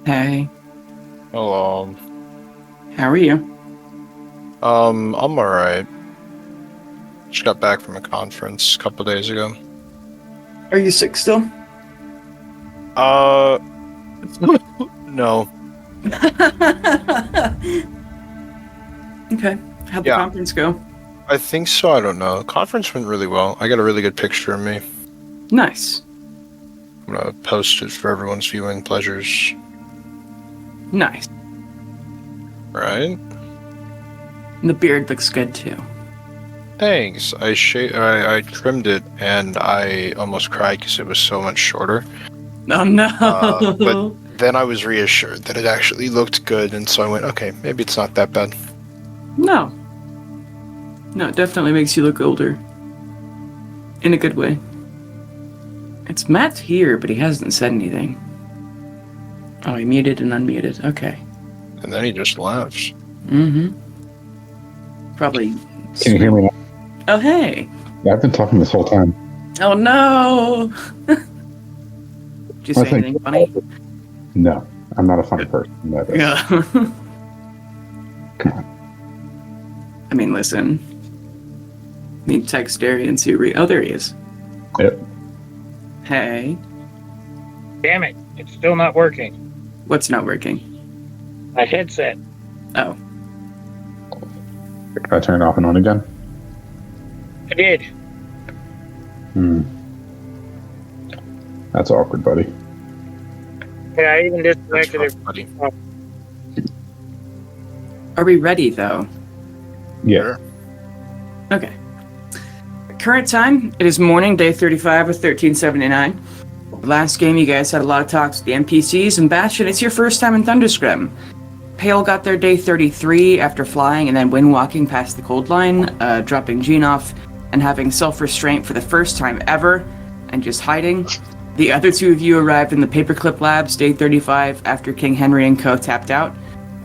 Hey, Hello. how are you? I'm alright. Just got back from a conference a couple days ago. Are you sick still? Uh, no. Okay. How'd the Yeah, conference go? I think so. I don't know. The conference went really well. I got a really good picture of me. Nice. I'm gonna post it for everyone's viewing pleasures. Nice. Right? And the beard looks good too. Thanks. I trimmed it and I almost cried because it was so much shorter. Oh no. But then I was reassured that it actually looked good, and so I went, okay, maybe it's not that bad. No. No, it definitely makes you look older. In a good way. It's Matt's here, but he hasn't said anything. Oh, he muted and unmuted. Okay. And then he just left. Mm-hmm. Probably. Can you hear me now? Oh, hey. Yeah, I've been talking this whole time. Oh, no. Did you say anything funny? No, I'm not a funny person. That is. Yeah. Come on. I mean, listen. Need text Derry and see oh, there he is. Yep. Hey. Damn it, it's still not working. What's not working? My headset. Oh. Can I turn it off and on again? I did. That's awkward, buddy. Yeah, I even That's disconnected rough, it. buddy. Are we ready, though? Yeah. Sure. Okay. Current time, it is morning, day 35 of 1379. Last game, you guys had a lot of talks with the NPCs, and Bastion, it's your first time in Thunderscrim. Pale got their day 33 after flying and then windwalking past the cold line, dropping Jean off and having self-restraint for the first time ever, and just hiding. The other two of you arrived in the Paperclip Labs, day 35, after King Henry and Co. tapped out.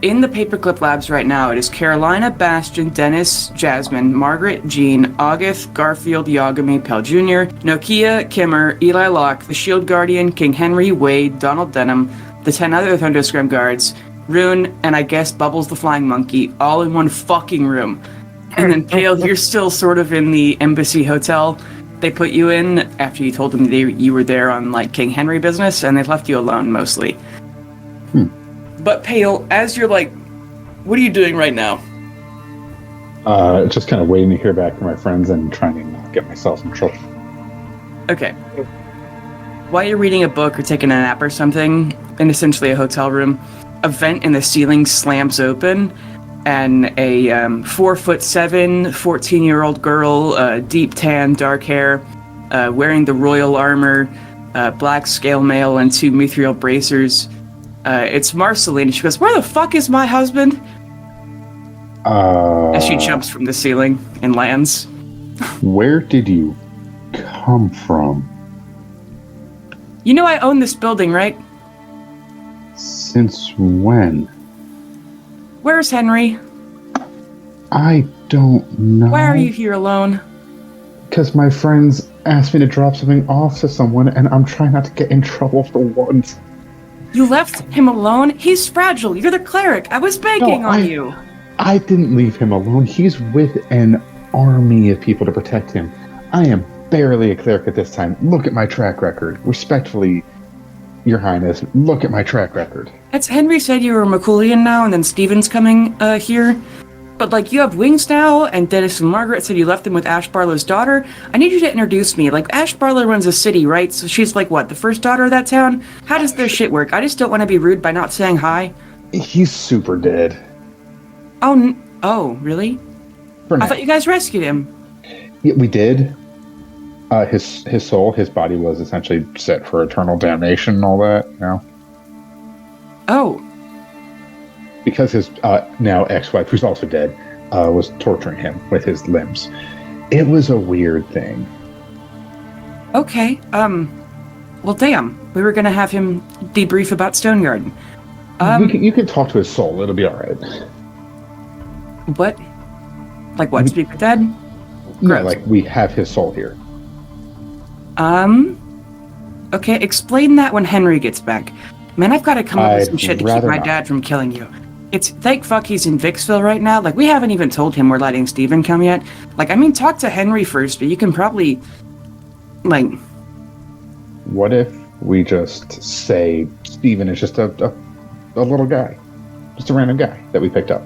In the Paperclip Labs right now, it is Carolina, Bastion, Dennis, Jasmine, Margaret, Jean, August, Garfield, Yagami, Pell Jr., Nokia, Kimmer, Eli Locke, the Shield Guardian, King Henry, Wade, Donald Denham, the 10 other Thunderscrim guards, Rune, and I guess Bubbles the Flying Monkey, all in one fucking room. And then Pale, you're still sort of in the Embassy Hotel. They put you in after you told them you were there on, like, King Henry business, and they left you alone, mostly. But Pale, as you're like, what are you doing right now? Just kind of waiting to hear back from my friends and trying to not get myself in trouble. Okay. While you're reading a book or taking a nap or something, in essentially a hotel room, a vent in the ceiling slams open, and a 4'7", 14-year-old girl, deep tan, dark hair, wearing the royal armor, black scale mail, and 2 mithril bracers. It's Marceline. She goes, "Where the fuck is my husband?" As she jumps from the ceiling and lands. Where did you come from? You know I own this building, right? Since when? Where's Henry? I don't know. Why are you here alone? Because my friends asked me to drop something off to someone, and I'm trying not to get in trouble for once. You left him alone? He's fragile. You're the cleric. I was banking on you. I didn't leave him alone. He's with an army of people to protect him. I am barely a cleric at this time. Look at my track record. Respectfully, Your Highness, look at my track record. It's Henry said you were Maculian now, and then Steven's coming here. But, like, you have wings now, and Dennis and Margaret said you left them with Ash Barlow's daughter. I need you to introduce me. Like, Ash Barlow runs a city, right? So she's, like, what, the first daughter of that town? How does their shit work? I just don't want to be rude by not saying hi. He's super dead. Oh, really? I thought you guys rescued him. Yeah, we did. His soul, his body was essentially set for eternal damnation and all that, you know? Oh. Because his now ex-wife, who's also dead, was torturing him with his limbs. It was a weird thing. Okay, well, damn. We were gonna have him debrief about Stone Garden. You can talk to his soul. It'll be all right. What? Like what? Speak with Dad? No, like we have his soul here. Okay, explain that when Henry gets back. Man, I've got to come up with some I'd shit to keep rather my not. dad from killing you. It's thank fuck he's in Vicksville right now. Like, we haven't even told him we're letting Steven come yet. Like, I mean, talk to Henry first, but you can probably, like... What if we just say Steven is just a little guy? Just a random guy that we picked up.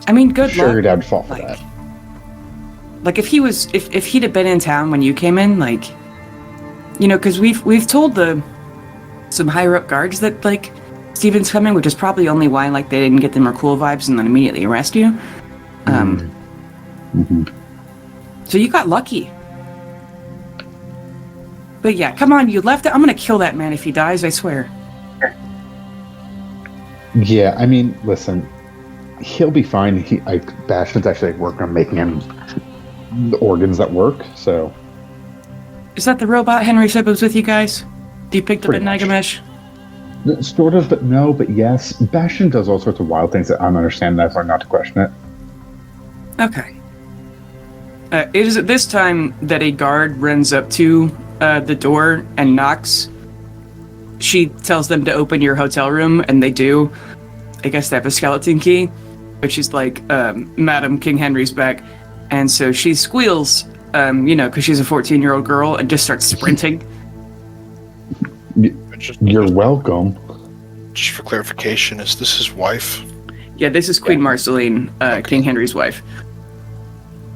I mean, good Sure, luck. your dad would fall for Like, that. like if he was, if he'd have been in town when you came in, like, you know, because we've told some higher up guards that like Steven's coming, which is probably only why like they didn't get the Mercool vibes and then immediately arrest you. So you got lucky. But yeah, come on, you left it. I'm gonna kill that man if he dies. I swear. Yeah, I mean, listen, he'll be fine. Bastion's actually working on making him the organs that work, so... Is that the robot Henry said was with you guys? You picked up at Pretty much. Nagamesh? Sort of, but no, but yes. Bastion does all sorts of wild things that I don't understand, therefore not to question it. Okay. It is at this time that a guard runs up to the door and knocks. She tells them to open your hotel room, and they do. I guess they have a skeleton key, but she's like, Madam, King Henry's back. And so she squeals, you know, because she's a 14-year-old girl, and just starts sprinting. You're welcome. Just for clarification, is this his wife? Yeah, this is Queen Marceline, King Henry's wife.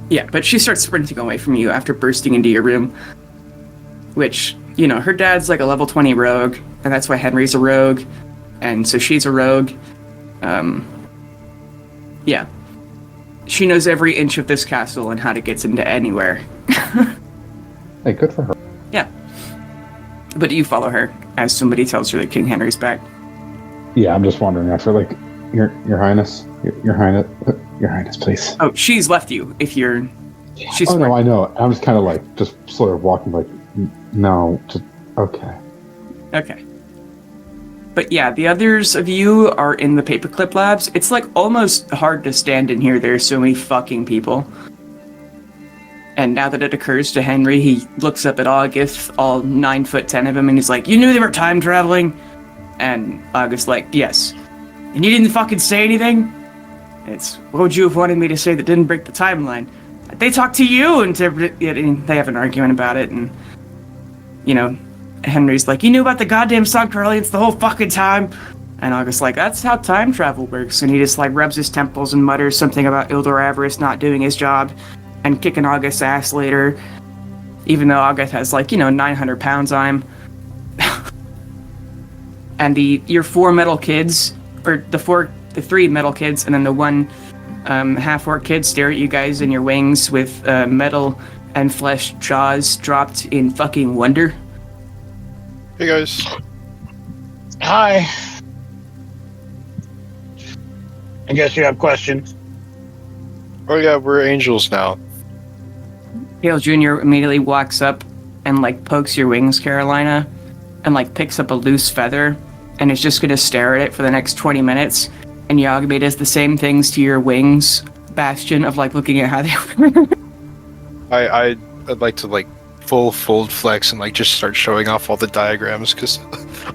Yeah, but she starts sprinting away from you after bursting into your room. Which, you know, her dad's like a level 20 rogue, and that's why Henry's a rogue. And so she's a rogue. Yeah. She knows every inch of this castle and how to get into anywhere. Hey, good for her. Yeah. But you follow her as somebody tells her that King Henry's back. Yeah, I'm just wondering after, like, Your Highness, Your Highness, please. Oh, she's left you. If you're, she's. Oh no, I know. I'm just kind of like just sort of walking, like, no, just okay. Okay. But yeah, the others of you are in the paperclip labs. It's like almost hard to stand in here. There's so many fucking people. And now that it occurs to Henry, he looks up at August, all 9'10" of him, and he's like, "You knew they were time traveling?" And August's like, "Yes." "And you didn't fucking say anything?" It's, "What would you have wanted me to say that didn't break the timeline?" "They talked to you," and they have an argument about it, and, you know, Henry's like, "You knew about the goddamn Sanctuarians the whole fucking time?" And August's like, "That's how time travel works." And he just, like, rubs his temples and mutters something about Ildor Avarice not doing his job and kicking August's ass later, even though August has, like, you know, 900 pounds on him. And your four metal kids, or the three metal kids, and then the one half-orc kid stare at you guys in your wings with metal and flesh jaws dropped in fucking wonder. Hey guys. Hi. I guess you have questions. Oh yeah, we're angels now. Hale Jr. immediately walks up and, like, pokes your wings, Carolina, and, like, picks up a loose feather and is just gonna stare at it for the next 20 minutes. And Yagami does the same things to your wings, Bastion, of, like, looking at how they were. I'd like to, like, full fold flex and, like, just start showing off all the diagrams, because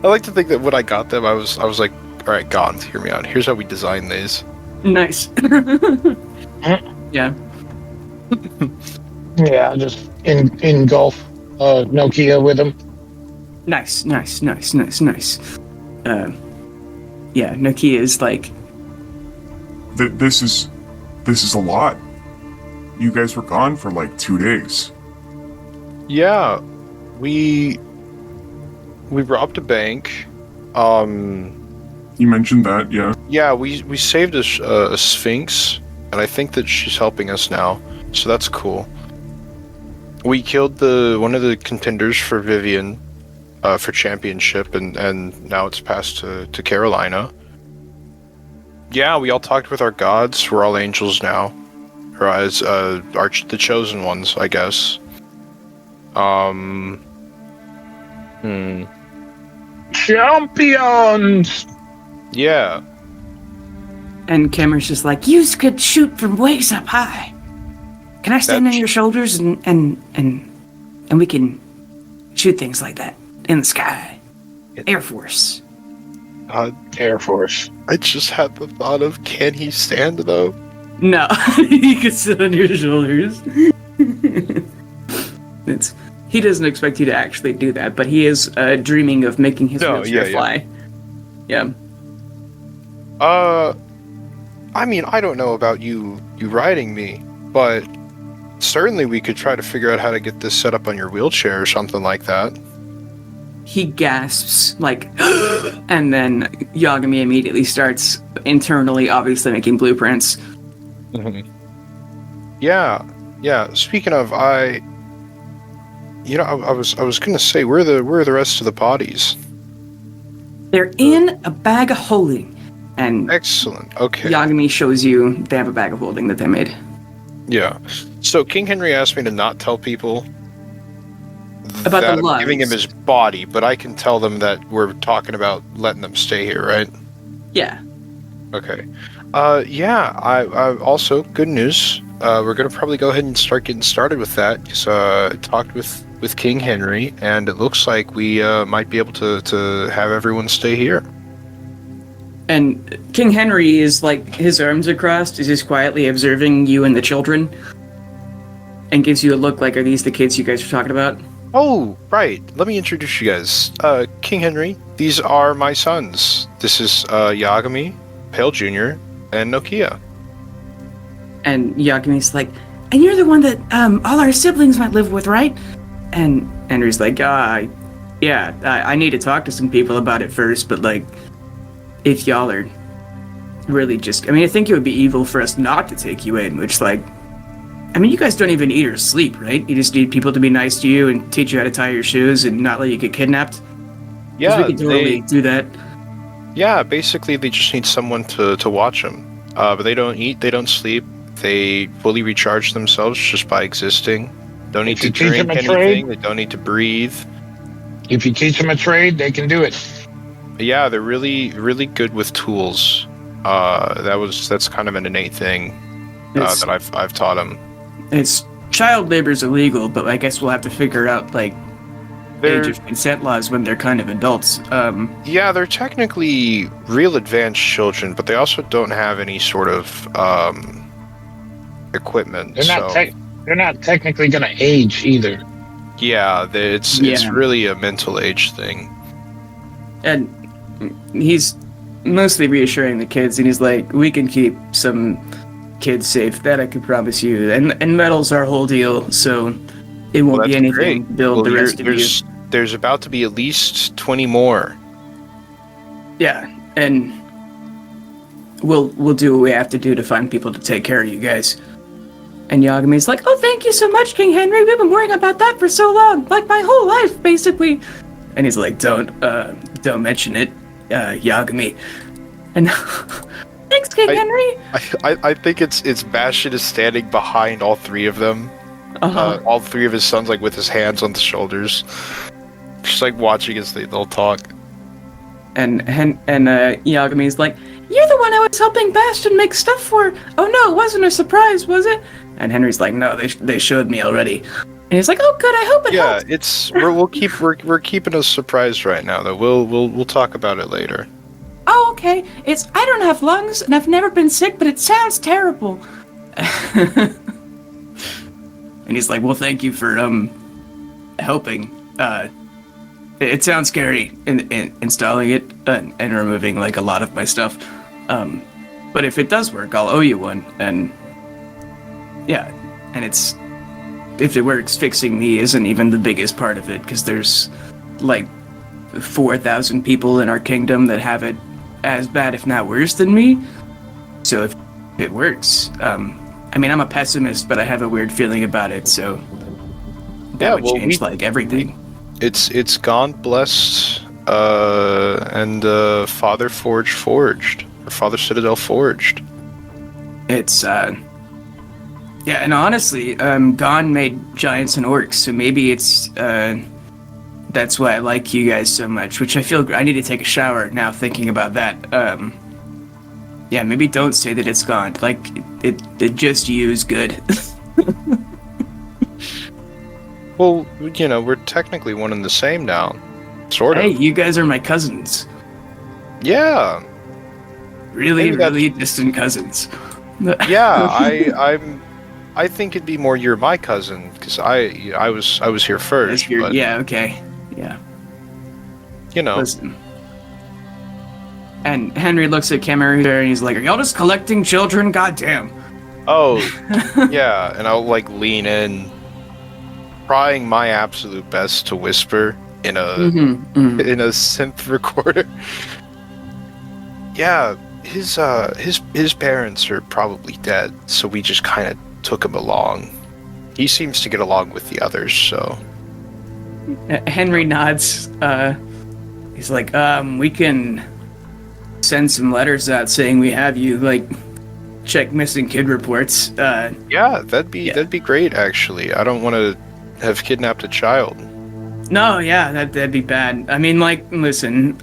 I like to think that when I got them, I was like, all right, Gaunt, hear me out. Here's how we design these. Nice. Yeah. Yeah, just engulf Nokia with him. Nice. Yeah, Nokia is like, This is a lot. You guys were gone for like 2 days. Yeah, we robbed a bank. You mentioned that, yeah. Yeah, we saved a Sphinx, and I think that she's helping us now, so that's cool. We killed one of the contenders for Vivian, for championship, and now it's passed to Carolina. Yeah, we all talked with our gods. We're all angels now, or as the chosen ones, I guess. Champions! Yeah. and Cameron's just like, "You could shoot from ways up high. Can I stand on your shoulders and we can shoot things like that in the sky?" Air Force. Air Force. I just had the thought of, can he stand though? No, he could sit on your shoulders. He doesn't expect you to actually do that, but he is dreaming of making his wheelchair fly. Yeah. I mean, I don't know about you riding me, but certainly we could try to figure out how to get this set up on your wheelchair or something like that. He gasps, like, and then Yagami immediately starts internally, obviously making blueprints. Mm-hmm. Yeah. Speaking of, I was gonna say, where are the rest of the bodies? They're in a bag of holding, and Excellent. Okay. Yagami shows you they have a bag of holding that they made. Yeah. So King Henry asked me to not tell people About that the I'm lugs. giving him his body, but I can tell them that we're talking about letting them stay here, right? Yeah. Okay. Yeah. I also, good news. We're gonna probably go ahead and start getting started with that. Because I talked with King Henry, and it looks like we might be able to have everyone stay here. And King Henry is like, his arms are crossed, is just quietly observing you and the children, and gives you a look like, are these the kids you guys are talking about? Oh, right. Let me introduce you guys. King Henry, these are my sons. This is Yagami, Pale Jr., and Nokia. And Yagami's like, and you're the one that all our siblings might live with, right? And Henry's like, I need to talk to some people about it first, but like, if y'all are really just, I think it would be evil for us not to take you in, which like, you guys don't even eat or sleep, right? You just need people to be nice to you and teach you how to tie your shoes and not let you get kidnapped. Yeah, we could totally do that. Yeah, basically they just need someone to watch them. But they don't eat, they don't sleep, they fully recharge themselves just by existing. Don't need to drink anything, they don't need to breathe. If you teach them a trade, they can do it. Yeah, they're really, really good with tools. That's kind of an innate thing that I've taught them. It's child labor's illegal, but I guess we'll have to figure out like age of consent laws when they're kind of adults. Yeah, they're technically real advanced children, but they also don't have any sort of equipment. They're not technically going to age either. Yeah, it's really a mental age thing. And he's mostly reassuring the kids, and he's like, we can keep some kids safe, that I can promise you. And metal's our whole deal, so it won't be anything to build the rest of you. There's about to be at least 20 more. Yeah, and we'll do what we have to do to find people to take care of you guys. And Yagami's like, oh, thank you so much, King Henry. We've been worrying about that for so long, like my whole life, basically. And he's like, don't mention it, Yagami. And thanks, King Henry. I think it's Bastion is standing behind all three of them. All three of his sons, like with his hands on the shoulders, just like watching as they'll talk. And Yagami's like, you're the one I was helping Bastion make stuff for. Oh no, it wasn't a surprise, was it? And Henry's like, no, they showed me already. And he's like, oh good, I hope it helped. Yeah, we're keeping a surprise right now though. We'll talk about it later. Oh okay. I don't have lungs and I've never been sick, but it sounds terrible. And he's like, well, thank you for helping. It sounds scary in installing it and removing like a lot of my stuff. But if it does work, I'll owe you one. And yeah, and if it works, fixing me isn't even the biggest part of it, because there's like 4,000 people in our kingdom that have it as bad, if not worse, than me. So if it works, I'm a pessimist, but I have a weird feeling about it. So that would change like everything. It's gaunt blessed and Father forged, or Father Citadel forged. It's yeah, and honestly, Gon made giants and orcs, so maybe it's that's why I like you guys so much. Which I feel I need to take a shower now thinking about that. Yeah, maybe don't say that it's gaunt. Like it just used good. Well, we're technically one and the same now. Sort of. Hey, you guys are my cousins. Yeah. Really, Maybe that's- really distant cousins. Yeah, I think it'd be more you're my cousin because I was here first. But, Yeah, okay. Yeah. you know, Listen. And Henry looks at Kimmer here and he's like, are y'all just collecting children? Goddamn. oh, yeah, and I'll like lean in, trying my absolute best to whisper in a in a synth recorder. Yeah, his parents are probably dead, so we just kind of took him along. He seems to get along with the others, so. Henry nods. He's like, we can send some letters out saying we have you, like, check missing kid reports. Yeah, that'd be great, actually. I don't want to have kidnapped a child. No, yeah, that'd be bad. I mean, like, listen,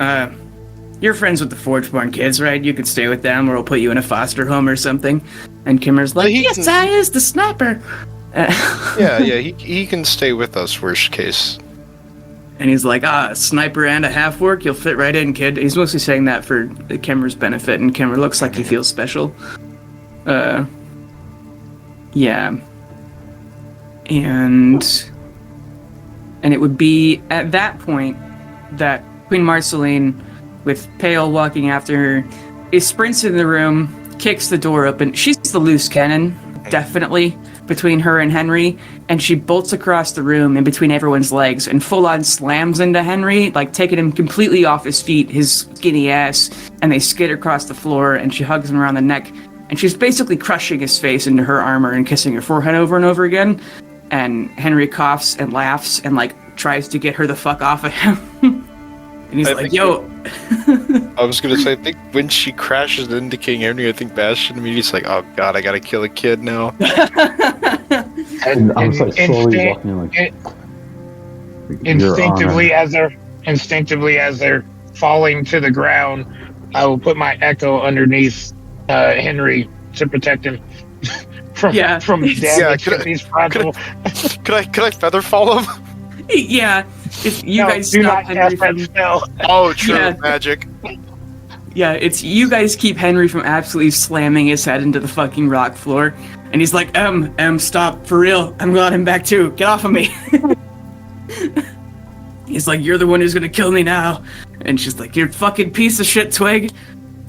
you're friends with the Forgeborn kids, right? You could stay with them, or we'll put you in a foster home or something. And Kimmer's like, yes, I is the sniper. Yeah, he can stay with us, worst case. And he's like, sniper and a half-orc, you'll fit right in, kid. He's mostly saying that for Kimmer's benefit, and Kimmer looks like he feels special. Yeah. And it would be at that point that Queen Marceline, with Pale walking after her, sprints in the room, kicks the door open. She's the loose cannon, definitely, between her and Henry, and she bolts across the room in between everyone's legs and full-on slams into Henry, like taking him completely off his feet, his skinny ass, and they skid across the floor, and she hugs him around the neck, and she's basically crushing his face into her armor and kissing her forehead over and over again, and Henry coughs and laughs and, like, tries to get her the fuck off of him. And he's like, yo... I was gonna say, I think when she crashes into King Henry, I think Bastion immediately is like, oh god, I gotta kill a kid now. And I was like slowly walking in, like, instinctively as they're falling to the ground, I will put my echo underneath Henry to protect him from damage. He's fragile. Could I feather fall him? Yeah, if you guys do stop not Henry cast that from... spell. Oh, true, Yeah. magic. Yeah, it's you guys keep Henry from absolutely slamming his head into the fucking rock floor. And he's like, stop, for real. I'm glad I'm back too. Get off of me. He's like, you're the one who's gonna kill me now. And she's like, you're a fucking piece of shit, Twig.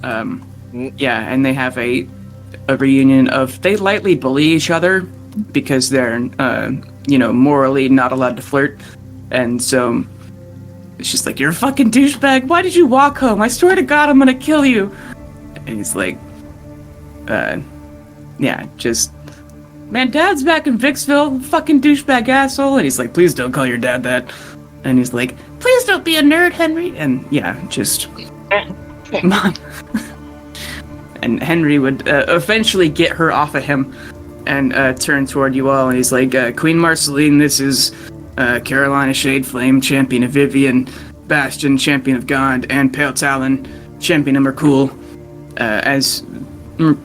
Yeah, and they have a reunion of, they lightly bully each other because they're, morally not allowed to flirt. And so she's like, you're a fucking douchebag. Why did you walk home? I swear to God, I'm gonna kill you. And he's like, man, Dad's back in Vicksville, fucking douchebag asshole. And he's like, please don't call your dad that. And he's like, please don't be a nerd, Henry. And yeah, just... Mom. And Henry would eventually get her off of him and turn toward you all. And he's like, Queen Marceline, this is Carolina Shadeflame, champion of Vivian, Bastion, champion of God, and Pale Talon, champion of Mercool. As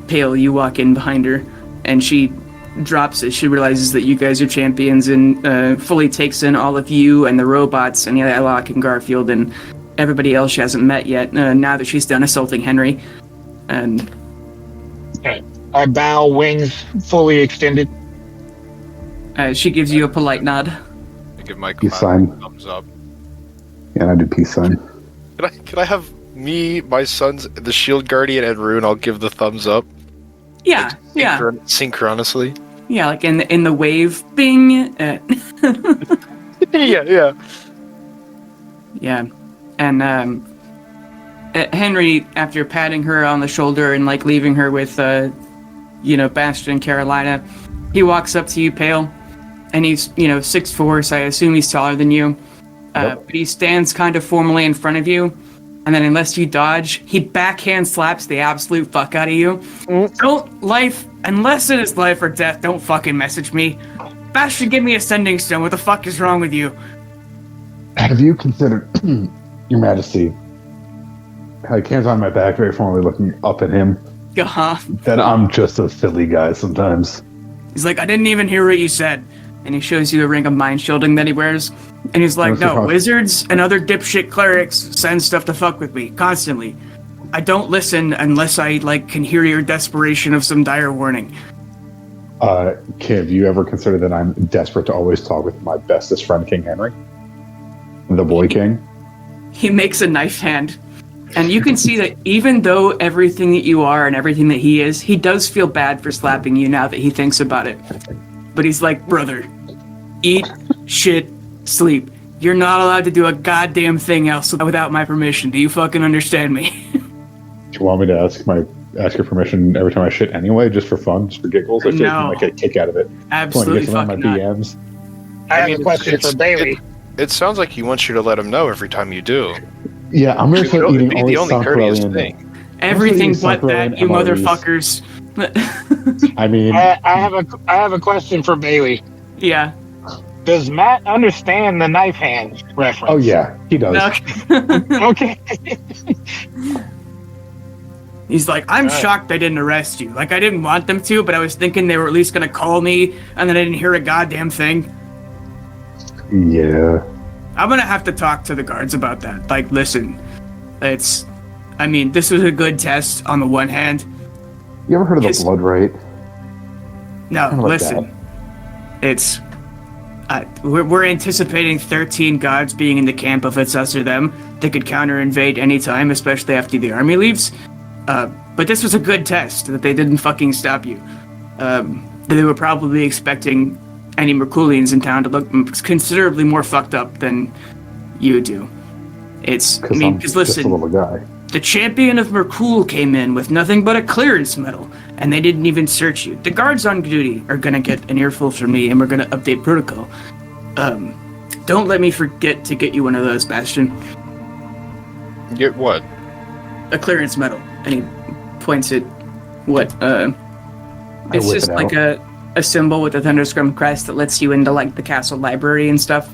Pale, you walk in behind her, and she drops it. She realizes that you guys are champions and fully takes in all of you and the robots and Alok and Garfield and everybody else she hasn't met yet, now that she's done assaulting Henry. And I bow, wings fully extended. She gives you a polite nod. I give my Peace sign. thumbs up. Yeah, and I do peace sign. Can I have me, my sons, the Shield Guardian, and Rune? I'll give the thumbs up. Yeah, Synchronously. yeah, like in the wave bing. Yeah. Yeah, and Henry, after patting her on the shoulder and like leaving her with Bastion and Carolina, he walks up to you, Pale, and he's 6'4", so I assume he's taller than you. Yep. But he stands kind of formally in front of you, and then unless you dodge, he backhand slaps the absolute fuck out of you. Unless it is life or death, don't fucking message me. Bastion, give me a sending stone. What the fuck is wrong with you? Have you considered, Your Majesty, like hands on my back, very formally looking up at him, Uh-huh. that I'm just a silly guy sometimes? He's like, I didn't even hear what you said. And he shows you a ring of mind shielding that he wears. And he's like, no, wizards and other dipshit clerics send stuff to fuck with me constantly. I don't listen unless I can hear your desperation of some dire warning. Kiv, you ever consider that I'm desperate to always talk with my bestest friend, King Henry? The boy king? He makes a knife hand. And you can see that even though everything that you are and everything that he is, he does feel bad for slapping you now that he thinks about it. But he's like, brother, eat, shit, sleep. You're not allowed to do a goddamn thing else without my permission. Do you fucking understand me? Do you want me to ask your permission every time I shit anyway, just for fun, just for giggles? I feel like you might get a kick out of it. Absolutely fucking my DMs. I have a question for Bailey. It sounds like he wants you to let him know every time you do. Yeah, I'm going to start eating the only courteous thing. Everything but that, you motherfuckers. I mean, I have a question for Bailey. Yeah. Does Matt understand the knife hand reference? Oh yeah, he does. Okay. He's like, I'm shocked they didn't arrest you. I didn't want them to, but I was thinking they were at least gonna call me, and then I didn't hear a goddamn thing. Yeah. I'm gonna have to talk to the guards about that. Listen, this was a good test on the one hand. You ever heard of the blood rite? No, listen. It's... we're anticipating 13 gods being in the camp of it's us or them. They could counter-invade anytime, especially after the army leaves. But this was a good test, that they didn't fucking stop you. They were probably expecting any Merculians in town to look considerably more fucked up than you do. Because listen, a little guy. The champion of Merkul came in with nothing but a clearance medal, and they didn't even search you. The guards on duty are gonna get an earful from me, and we're gonna update protocol. Don't let me forget to get you one of those, Bastion. Get what? A clearance medal. And he points at what, it's just like a symbol with a Thunderscrum crest that lets you into the castle library and stuff.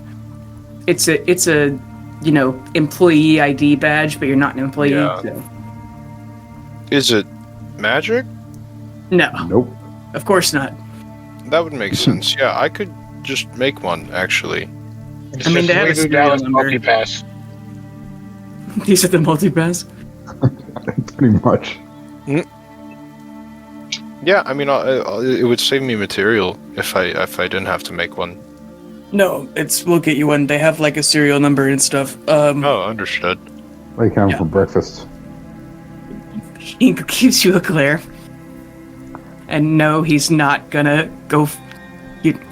It's a employee ID badge, but you're not an employee. Yeah. So. Is it magic? No. Nope. Of course not. That would make sense. Yeah, I could just make one, actually. They have a serial number. Multi-pass. These are the multi-pass? Pretty much. Yeah, it would save me material if I didn't have to make one. No, we'll get you one. They have a serial number and stuff. Understood. Like him for breakfast. He gives you a glare. And no, he's not gonna go.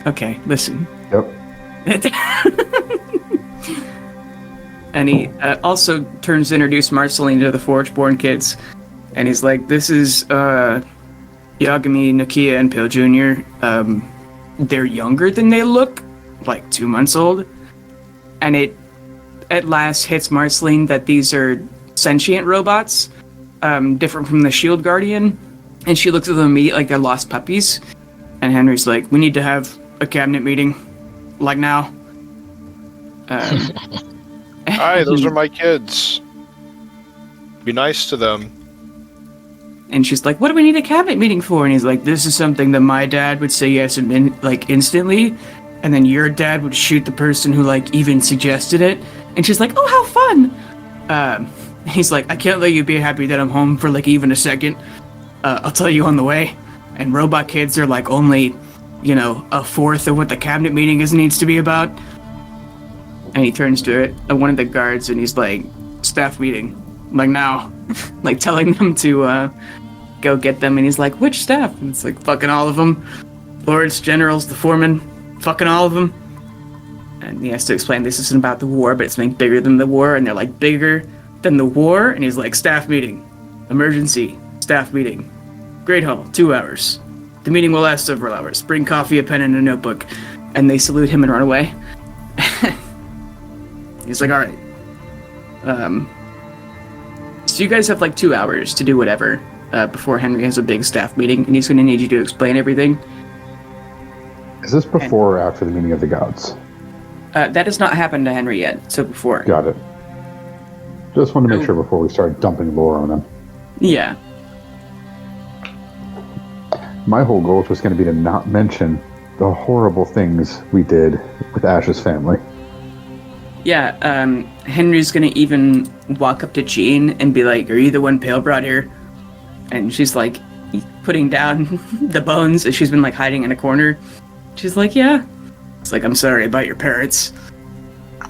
Okay, listen. Yep. And he also turns to introduce Marceline to the Forgeborn kids. And he's like, this is Yagami, Nokia, and Pale Jr. They're younger than they look, 2 months old. And it at last hits Marceline that these are sentient robots, different from the Shield Guardian. And she looks at them immediately like they're lost puppies. And Henry's like, we need to have a cabinet meeting, now. Hi, those are my kids. Be nice to them. And she's like, what do we need a cabinet meeting for? And he's like, this is something that my dad would say yes instantly. And then your dad would shoot the person who even suggested it. And she's like, oh, how fun. He's like, I can't let you be happy that I'm home for even a second. I'll tell you on the way. And robot kids are only, a fourth of what the cabinet meeting needs to be about. And he turns to one of the guards and he's like, staff meeting. Now. Telling them to go get them. And he's like, which staff? And it's fucking all of them. Lords, generals, the foreman, fucking all of them. And he has to explain this isn't about the war, but it's something bigger than the war. And they're bigger than the war. And he's like, staff meeting. Emergency. Staff meeting. Great Hall, 2 hours. The meeting will last several hours. Bring coffee, a pen, and a notebook. And they salute him and run away. He's like, all right. So you guys have 2 hours to do whatever before Henry has a big staff meeting, and he's going to need you to explain everything. Is this before or after the meeting of the gods? That has not happened to Henry yet, so before. Got it. Just wanted to make sure before we start dumping lore on him. Yeah. My whole goal was just going to be to not mention the horrible things we did with Ash's family. Yeah, Henry's gonna even walk up to Jean and be like, "Are you the one Pale brought here?" And she's like, putting down the bones as she's been like hiding in a corner. She's like, "Yeah." It's like, "I'm sorry about your parents."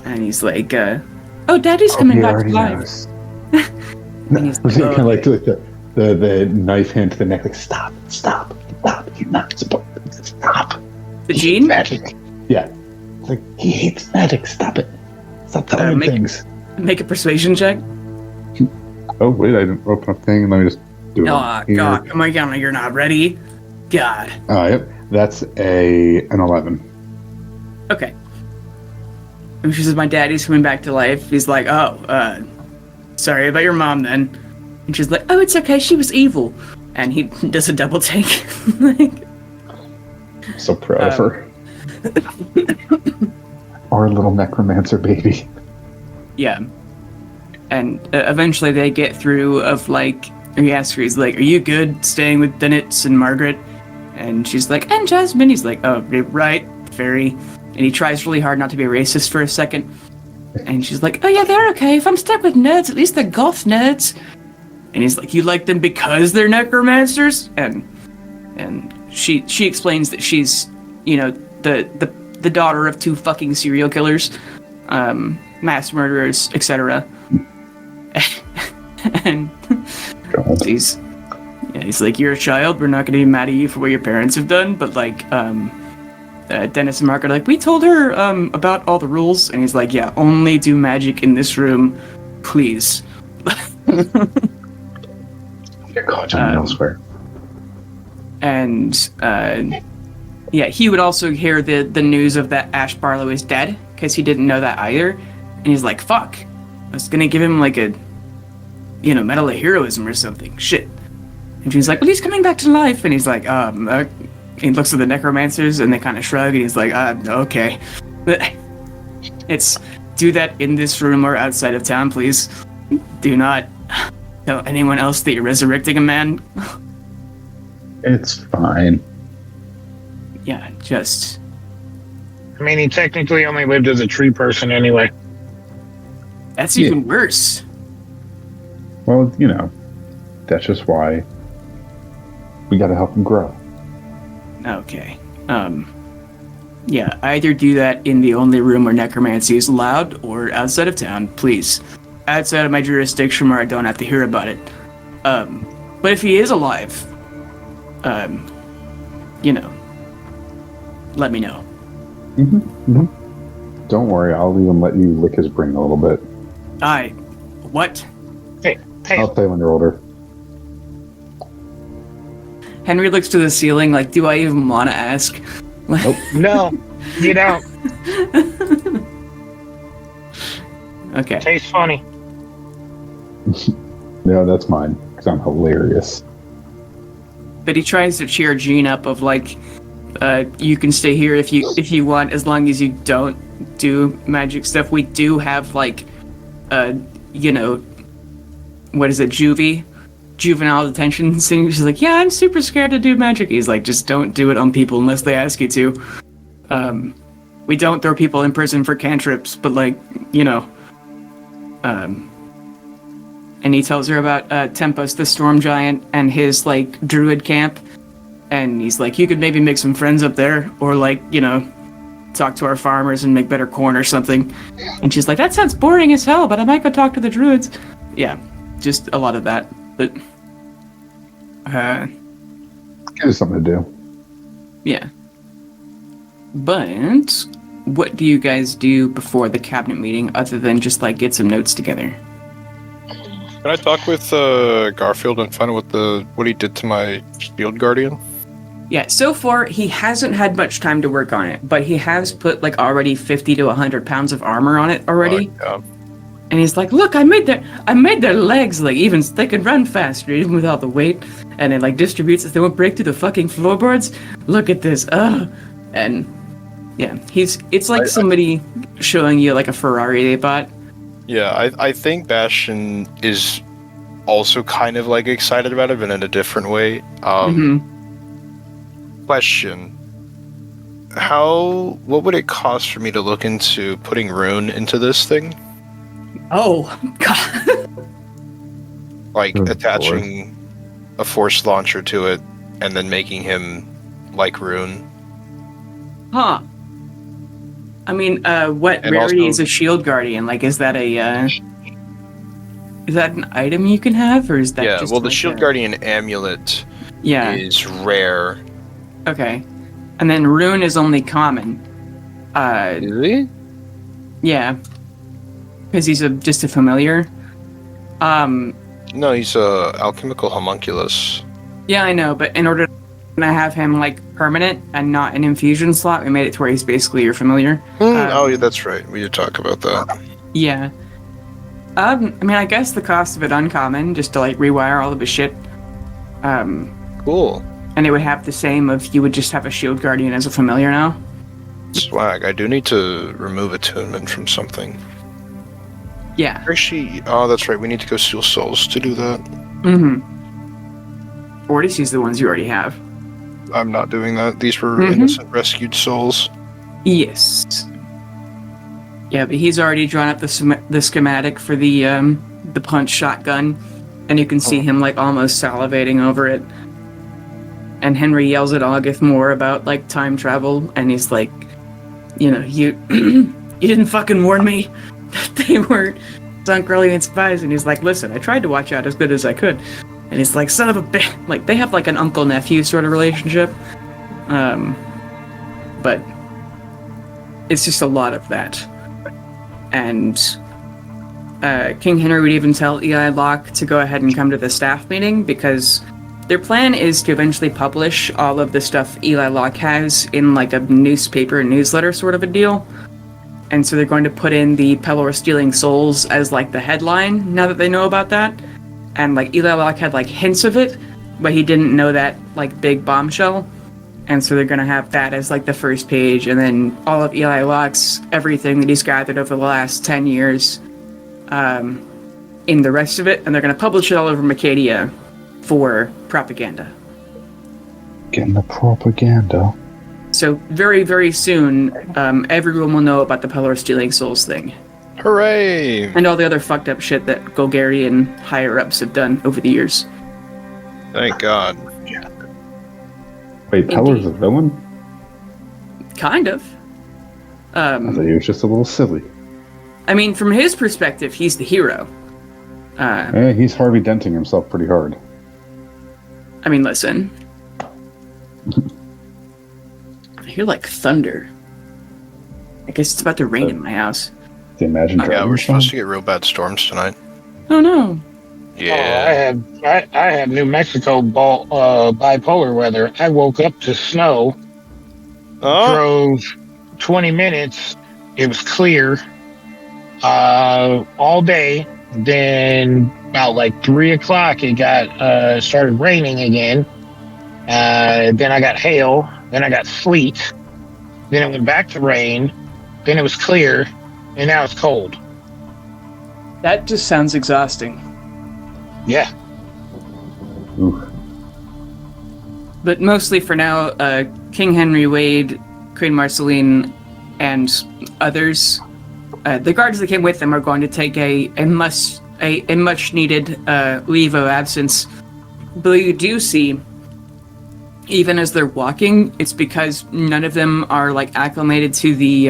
And he's like, "Oh, Daddy's coming back to life." And he's like, kind of like the knife hand to the neck, like, stop, you're not supposed to stop. The Jean? Magic. Yeah. It's like, he hates magic, stop it. Stop telling him things. Make a persuasion check. Oh, wait, I didn't open up thing. Let me just do it. Oh, God. Oh, my God, you're not ready? God. Yep. That's an 11. Okay. And she says, "My daddy's coming back to life." He's like, "Oh, sorry about your mom then." And she's like, "Oh, it's okay, she was evil." And he does a double take. Like, I'm so proud of her. Our little necromancer baby. Yeah. And eventually they get through of like, he asks her, he's like, "Are you good staying with Dennett's and Margaret?" And she's like, "And Jasmine." He's like, "Oh, right, very." And he tries really hard not to be racist for a second. And she's like, "Oh yeah, they're okay. If I'm stuck with nerds, at least they're goth nerds." And he's like, "You like them because they're necromancers?" And she explains that she's, you know, the daughter of 2 fucking serial killers, mass murderers, etc. And he's like, "You're a child. We're not going to be mad at you for what your parents have done, but like, Dennis and Mark are like, we told her about all the rules," and he's like, "Yeah, only do magic in this room, please." You're caught elsewhere. And yeah, he would also hear the news of that Ash Barlow is dead, because he didn't know that either, and he's like, "Fuck, I was gonna give him like a, you know, medal of heroism or something. Shit." And she's like, "Well, he's coming back to life," and he's like, he looks at the necromancers and they kind of shrug, and he's like, "Okay." It's, do that in this room or outside of town, please. Do not tell anyone else that you're resurrecting a man. It's fine. Yeah, just... I mean, he technically only lived as a tree person anyway. That's even worse. Well, you know, that's just why we gotta help him grow. Okay. Yeah, either do that in the only room where necromancy is allowed, or outside of town, please. Outside of my jurisdiction where I don't have to hear about it. But if he is alive, you know, let me know. Don't worry, I'll even let you lick his brain a little bit. What? Hey. I'll tell you when you're older. Henry looks to the ceiling like, do I even want to ask? Nope. No, you don't. Okay. Tastes funny. No, that's mine, because I'm hilarious. But he tries to cheer Jean up of like, you can stay here if you want, as long as you don't do magic stuff. We do have like, you know, what is it, juvenile detention thing. She's like, "Yeah, I'm super scared to do magic." He's like, "Just don't do it on people unless they ask you to. We don't throw people in prison for cantrips, but like, you know." And he tells her about Tempest, the storm giant, and his like druid camp. And he's like, "You could maybe make some friends up there, or like, you know, talk to our farmers and make better corn or something." And she's like, "That sounds boring as hell, but I might go talk to the druids." Yeah, just a lot of that. But Gives something to do. yeah. But what do you guys do before the cabinet meeting other than just like get some notes together? Can I talk with Garfield and find out what he did to my shield guardian? Yeah, so far he hasn't had much time to work on it, but he has put like already 50 to 100 pounds of armor on it already. Yeah. And he's like, "Look, I made their legs like even they can run faster even with all the weight." And it like distributes it. They won't break through the fucking floorboards. Look at this. And yeah, it's like somebody showing you like a Ferrari they bought. Yeah, I think Bastion is also kind of like excited about it, but in a different way. Question. what would it cost for me to look into putting Rune into this thing? Oh, God. Like Good attaching a force launcher to it and then making him like Rune. Huh. I mean, what And rarity also- is a shield guardian? Like, is that a, is that an item you can have, or is that Yeah, just well, the like Shield Guardian amulet Yeah, is rare. okay. And then Rune is only common. Really? Yeah. Because he's just a familiar. No, he's a alchemical homunculus. Yeah, I know, but in order to have him, like, permanent and not an infusion slot, we made it to where he's basically your familiar. Oh, yeah, that's right. We did talk about that. Yeah. I mean, I guess the cost of it uncommon, just to, like, rewire all of his shit. Cool. And it would have the same if you would just have a shield guardian as a familiar now. Swag. I do need to remove attunement from something. Yeah. Actually, oh, that's right. We need to go steal souls to do that. Mm-hmm. Or just use the ones you already have. I'm not doing that. These were innocent rescued souls. Yes. Yeah, but he's already drawn up the schematic for the punch shotgun, and you can see him like almost salivating over it. And Henry yells at August more about like time travel, and he's like, you know, you you didn't fucking warn me that they were sunk Brilliant spies. And he's like, listen, I tried to watch out as good as I could. And he's like, son of a bitch. Like, they have like an uncle-nephew sort of relationship. But it's just a lot of that. And King Henry would even tell Eli Locke to go ahead and come to the staff meeting, because their plan is to eventually publish all of the stuff Eli Locke has in like a newspaper newsletter sort of a deal. And so they're going to put in the Pelor stealing souls as like the headline now that they know about that. And like Eli Locke had like hints of it, but he didn't know that like big bombshell. And so they're going to have that as like the first page, and then all of Eli Locke's everything that he's gathered over the last 10 years in the rest of it. And they're going to publish it all over Macadia for propaganda. Getting the propaganda. So very, very soon, everyone will know about the Pelor stealing souls thing. Hooray! And all the other fucked up shit that Golgarian higher-ups have done over the years. Thank God. Wait, Pelor's a villain? Kind of. I thought he was just a little silly. I mean, from his perspective, he's the hero. He's Harvey Denting himself pretty hard. I mean, listen. I hear like thunder. I guess it's about to rain in my house. The Imagine Yeah, Dragons we're supposed song? to get real bad storms tonight. Oh no. Yeah. I had New Mexico bipolar weather. I woke up to snow, drove 20 minutes. It was clear all day. Then about like 3 o'clock, it got started raining again. Then I got hail. Then I got sleet. Then it went back to rain. Then it was clear, and now it's cold. That just sounds exhausting. Yeah. Ooh. But mostly for now, King Henry Wade, Queen Marceline, and others, the guards that came with them are going to take a much needed leave of absence. But you do see, even as they're walking, it's because none of them are like acclimated to the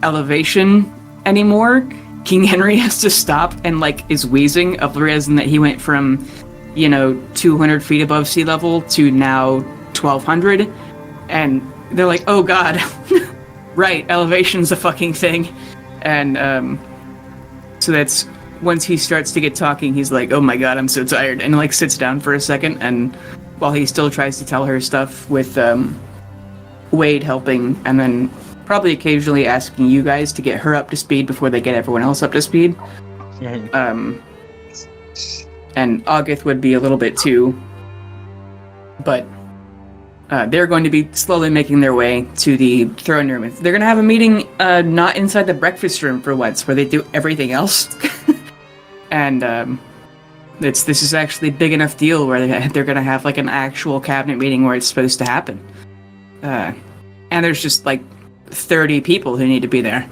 elevation anymore. King Henry has to stop and like is wheezing of the reason that he went from 200 feet above sea level to now 1200, and they're like, oh god. Right, elevation's a fucking thing. And so that's once he starts to get talking, he's like, oh my god, I'm so tired, and like sits down for a second, and while he still tries to tell her stuff with Wade helping, and then probably occasionally asking you guys to get her up to speed before they get everyone else up to speed. And August would be a little bit too, but they're going to be slowly making their way to the throne room. They're going to have a meeting not inside the breakfast room for once, where they do everything else. And this is actually a big enough deal where they're going to have like an actual cabinet meeting where it's supposed to happen. And there's just like 30 people who need to be there.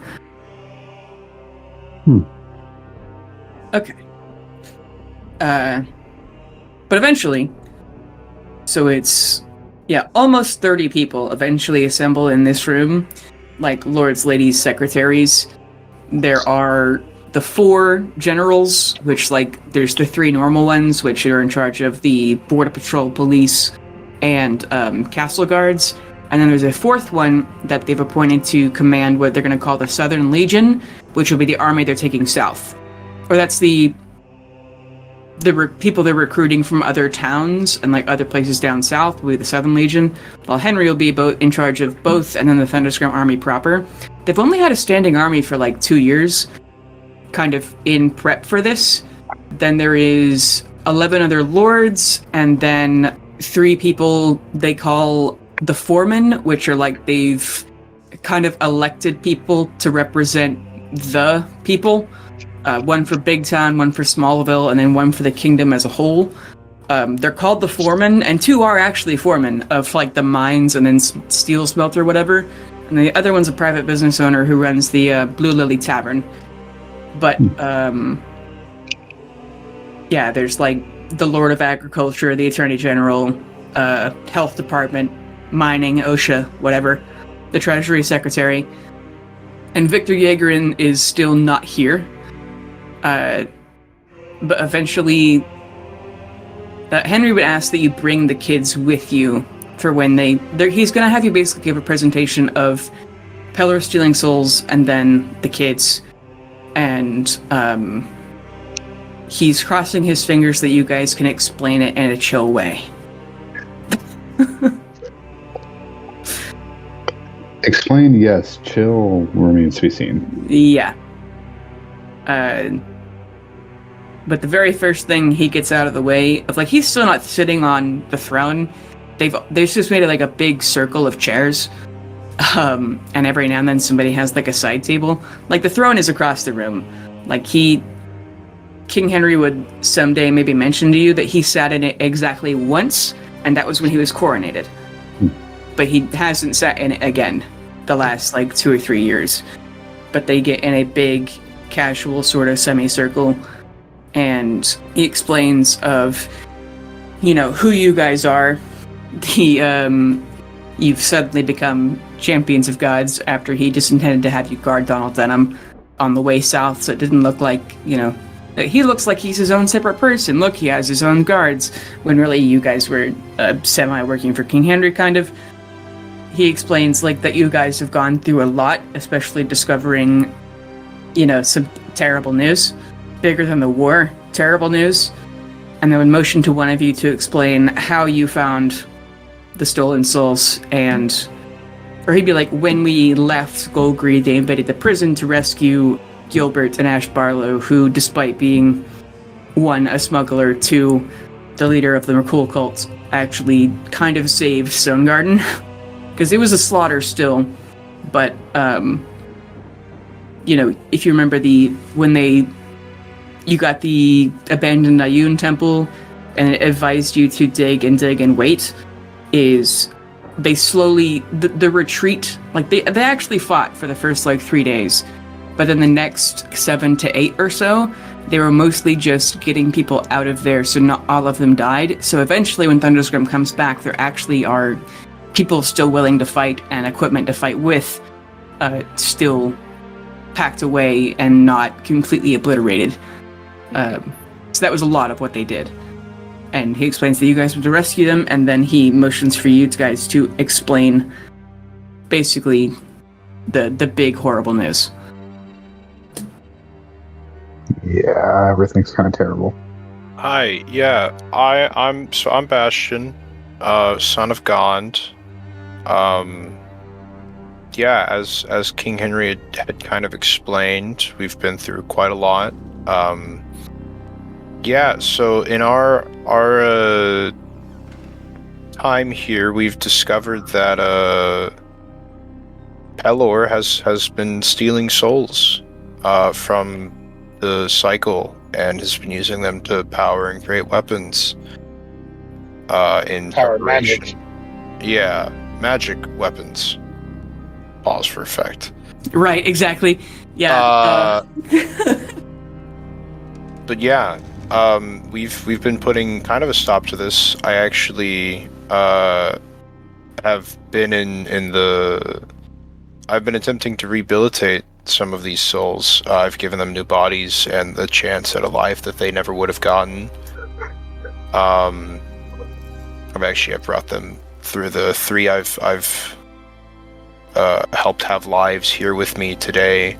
Okay. But eventually, so it's, almost 30 people eventually assemble in this room, like lords, ladies, secretaries. There are the 4 generals, which, like, there's the 3 normal ones, which are in charge of the Border Patrol, police, and castle guards. And then there's a 4th one that they've appointed to command what they're going to call the Southern Legion, which will be the army they're taking south. Or that's the people they're recruiting from other towns and like other places down south will be the Southern Legion, while Henry will be in charge of both, and then the Thunderscrum army proper. They've only had a standing army for like 2 years, kind of in prep for this. Then there is 11 other lords, and then 3 people they call the foremen, which are like they've kind of elected people to represent the people. One for Big Town, one for Smallville, and then one for the kingdom as a whole. They're called the foremen, and 2 are actually foremen of like the mines and then steel smelter, whatever. And the other one's a private business owner who runs the Blue Lily Tavern. But there's like the Lord of Agriculture, the Attorney General, Health Department, Mining, OSHA, whatever, the Treasury Secretary, and Victor Yeagerin is still not here. But eventually, Henry would ask that you bring the kids with you for when he's going to have you basically give a presentation of Pelor stealing souls and then the kids. And he's crossing his fingers that you guys can explain it in a chill way. Explain, yes. Chill remains to be seen. Yeah. But the very first thing he gets out of the way of, like, he's still not sitting on the throne. They've just made it like a big circle of chairs. And every now and then somebody has like a side table. Like the throne is across the room. Like King Henry would someday maybe mention to you that he sat in it exactly once, and that was when he was coronated. But he hasn't sat in it again the last like 2 or 3 years. But they get in a big casual sort of semicircle, and he explains of, who you guys are. You've suddenly become champions of gods after he just intended to have you guard Donald Denham on the way south, so it didn't look like, he looks like he's his own separate person. Look, he has his own guards, when really you guys were semi-working for King Henry, kind of. He explains, like, that you guys have gone through a lot, especially discovering, some terrible news. Bigger than the war, terrible news. And then would motion to one of you to explain how you found the stolen souls, or he'd be like, when we left Goldgreed, they invaded the prison to rescue Gilbert and Ash Barlow, who, despite being, 1, a smuggler, 2, the leader of the McCool cult, actually kind of saved Stonegarden. Because it was a slaughter still, but, if you remember you got the abandoned Ayun temple, and it advised you to dig and wait, is they slowly, the retreat, like they actually fought for the first like 3 days, but then the next 7 to 8 or so, they were mostly just getting people out of there, so not all of them died. So eventually when Thunderscrum comes back, there actually are people still willing to fight and equipment to fight with, still packed away and not completely obliterated. So that was a lot of what they did. And he explains that you guys were to rescue them, and then he motions for you guys to explain basically the big horrible news. Yeah, everything's kind of terrible. Hi, yeah, I'm Bastion, son of Gond. As King Henry had kind of explained, we've been through quite a lot. So in our time here, we've discovered that Pelor has been stealing souls from the cycle and has been using them to power and create weapons in Power preparation. magic. Yeah, magic weapons. Pause for effect. Right, exactly. Yeah. But yeah, we've been putting kind of a stop to this. I actually have been I've been attempting to rehabilitate some of these souls. I've given them new bodies and the chance at a life that they never would have gotten. I've brought them through the 3 I've helped have lives here with me today.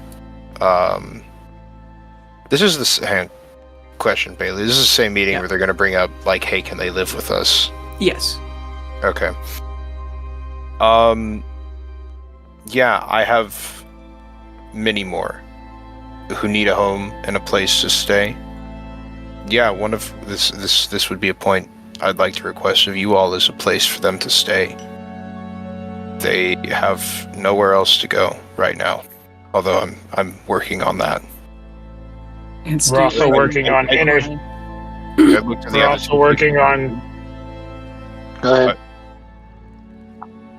This is the question, Bailey. This is the same meeting where they're going to bring up, like, hey, can they live with us? Yes. Okay. Yeah, I have many more who need a home and a place to stay. Yeah, one of this would be a point I'd like to request of you all is a place for them to stay. They have nowhere else to go right now, although I'm working on that. And we're also working on inner. We're also working on. Go ahead.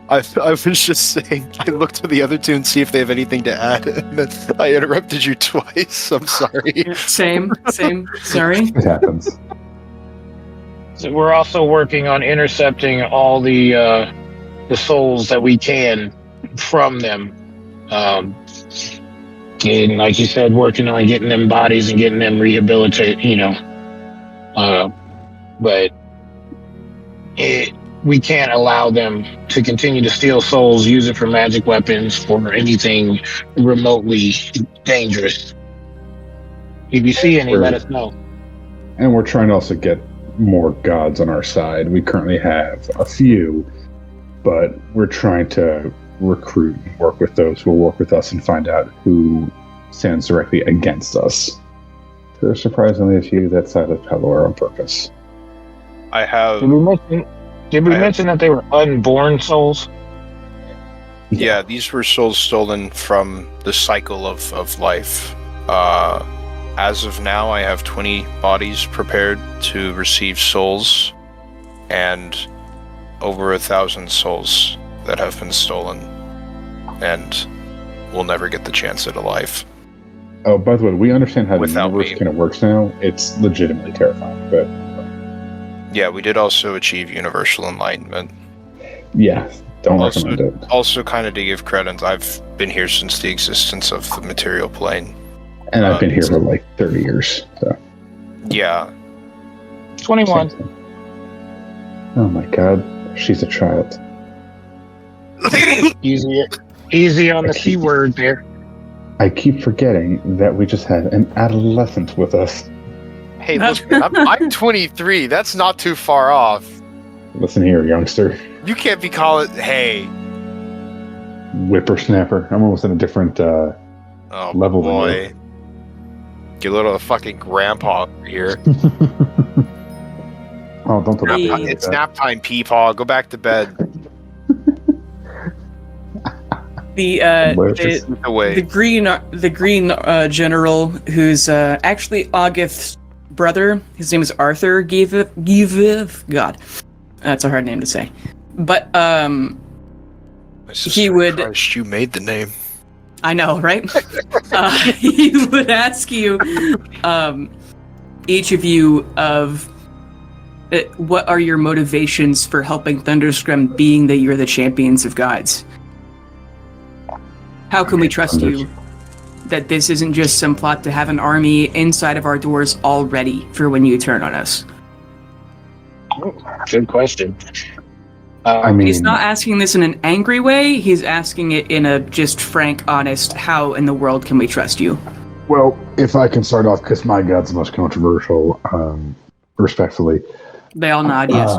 I was just saying, I looked to the other two and see if they have anything to add, and then I interrupted you twice. I'm sorry. Same. Sorry. It happens. So we're also working on intercepting all the souls that we can from them. And like you said, working on getting them bodies and getting them rehabilitated, but we can't allow them to continue to steal souls, use it for magic weapons, for anything remotely dangerous. If you see any, let us know. And we're trying to also get more gods on our side. We currently have a few, but we're trying to recruit and work with those who will work with us and find out who stands directly against us. There are surprisingly a few that side of Pelor on purpose. I have... Did we mention that they were unborn souls? Yeah, these were souls stolen from the cycle of life. As of now, I have 20 bodies prepared to receive souls, and over 1,000 souls that have been stolen, and will never get the chance at a life. Oh, by the way, we understand how the Without universe me. kind of works now. It's legitimately terrifying, but... Yeah, we did also achieve universal enlightenment. Yeah, don't recommend it. Also, kind of to give credit, I've been here since the existence of the material plane. And I've been here for like 30 years, so... Yeah. 21. Oh my god, she's a child. Easy on the C word there. I keep forgetting that we just had an adolescent with us. Hey, look, I'm 23. That's not too far off. Listen here, youngster. You can't be calling... Hey. Whippersnapper. I'm almost in a different level than boy. you. Get a little fucking grandpa over here. Oh, don't tell me. It's nap time, Peepaw. Go back to bed. The green general, who's actually August's brother. His name is Arthur. God, that's a hard name to say. But he would. Christ, you made the name. I know, right? He would ask you, each of you, of what are your motivations for helping Thunderscrim, being that you're the champions of gods? How can we trust you that this isn't just some plot to have an army inside of our doors all ready for when you turn on us? Good question. I mean, he's not asking this in an angry way. He's asking it in a just frank, honest, how in the world can we trust you? well, if I can start off, because my god's the most controversial, respectfully. They all nod, yes.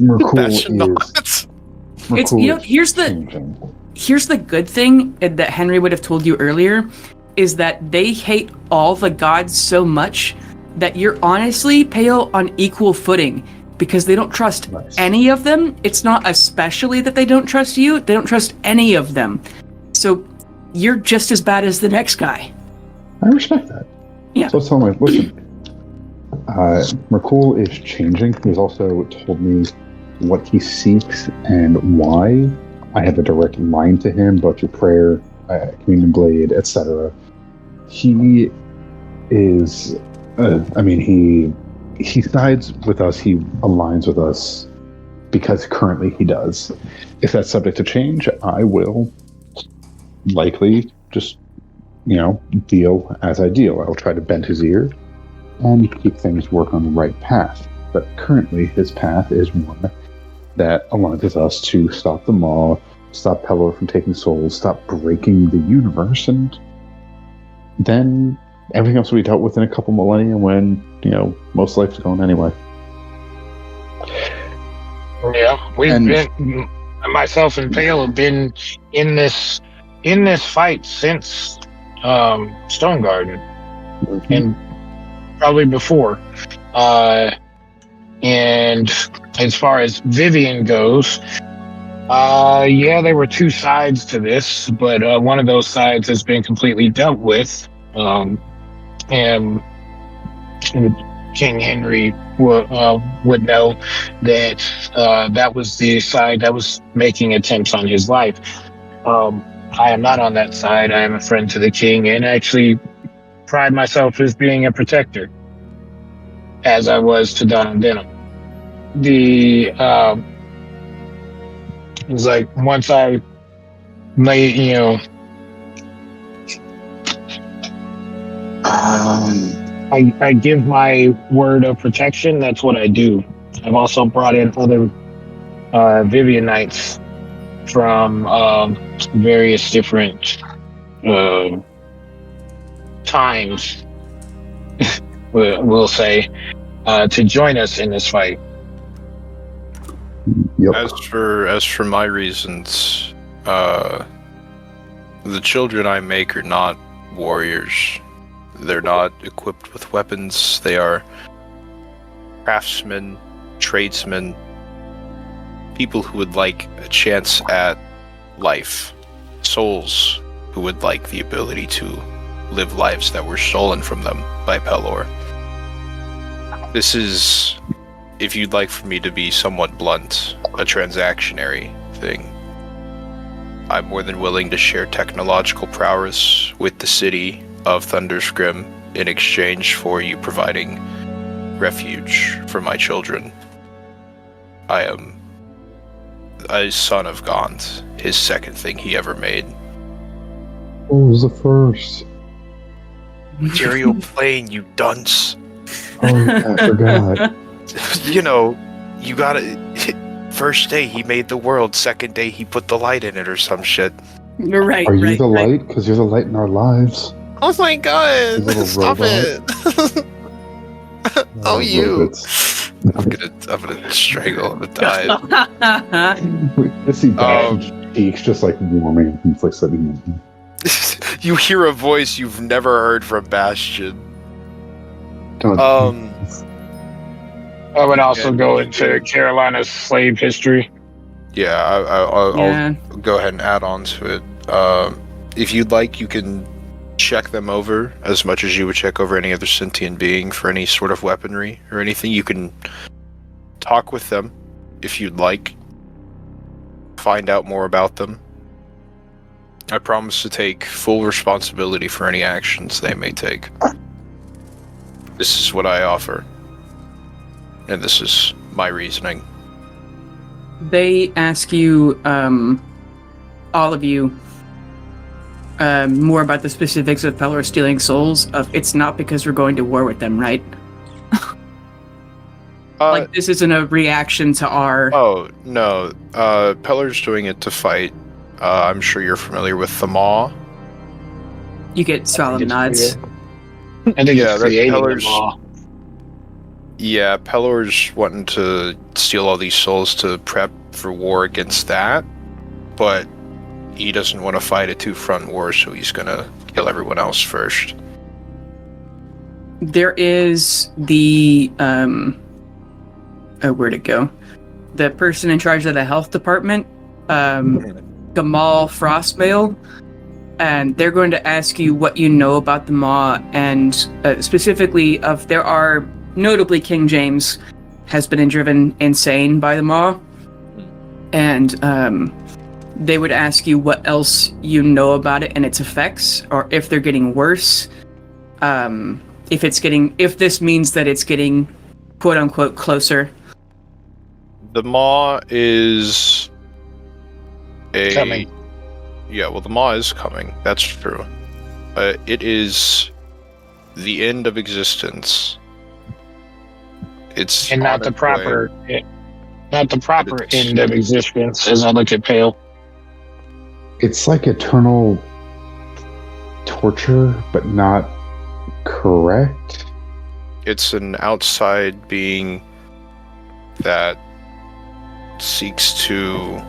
Merkul here's the good thing that Henry would have told you earlier, is that they hate all the gods so much that you're honestly pale on equal footing, because they don't trust any of them. It's not especially that they don't trust you, they don't trust any of them. So you're just as bad as the next guy. I respect that. Yeah. So tell me, listen, Merkul is changing. He's also told me what he seeks and why. I have a direct line to him, both through prayer, communion blade, etc. He is, he sides with us, he aligns with us because currently he does. If that's subject to change, I will likely just, deal as I deal. I will try to bend his ear and keep things work on the right path. But currently his path is one that aligns with us to stop the Maw, stop Pelor from taking souls, stop breaking the universe, and then everything else will be dealt with in a couple millennia when, most life's gone anyway. Yeah, myself and Pale have been in this fight since Stone Garden, and probably before. And as far as Vivian goes, there were two sides to this, but one of those sides has been completely dealt with. And King Henry would know that that was the side that was making attempts on his life. I am not on that side. I am a friend to the king, and actually pride myself as being a protector, as I was to Don and Denham. It's like once I lay, I give my word of protection. That's what I do. I've also brought in other Vivianites from various different times, we'll say, to join us in this fight. Yep. As for my reasons, the children I make are not warriors. They're not equipped with weapons. They are craftsmen, tradesmen, people who would like a chance at life, souls who would like the ability to live lives that were stolen from them by Pelor. This is, if you'd like for me to be somewhat blunt, a transactionary thing. I'm more than willing to share technological prowess with the city of Thunderscrim in exchange for you providing refuge for my children. I am a son of Gaunt, his second thing he ever made. What was the first? Material plane, you dunce. Oh, yeah, I forgot. You gotta... First day he made the world, second day he put the light in it or some shit. Right. Are you the light? Because you're the light in our lives. Oh my god! Stop robot. it! Oh, you! I'm gonna strangle him and die. I see Bastion's cheeks just like warming and like sitting. You hear a voice you've never heard from Bastion. I would also go into Carolina's slave history. Yeah, I'll go ahead and add on to it. If you'd like, you can check them over as much as you would check over any other sentient being for any sort of weaponry or anything. You can talk with them if you'd like. Find out more about them. I promise to take full responsibility for any actions they may take. This is what I offer. And this is my reasoning. They ask you, all of you, more about the specifics of Pelor stealing souls. It's not because we're going to war with them, right? Like, this isn't a reaction to our... Oh, no. Pelor's doing it to fight. I'm sure you're familiar with the Maw. You get solemn nods. I think it's creating the Maw. Yeah, Pelor's wanting to steal all these souls to prep for war against that, but he doesn't want to fight a two-front war, so he's gonna kill everyone else first. There is the, where'd it go? The person in charge of the health department, Gamal Frostmail, and they're going to ask you what you know about the Maw, and specifically notably King James has been driven insane by the Maw, and they would ask you what else you know about it and its effects, or if they're getting worse. If this means that it's getting quote unquote closer. The Maw is Coming. Yeah, well, the Maw is coming. That's true. It is the end of existence. It's And not the proper end of existence, as I look at Pale. It's like eternal torture, but not correct. It's an outside being that seeks to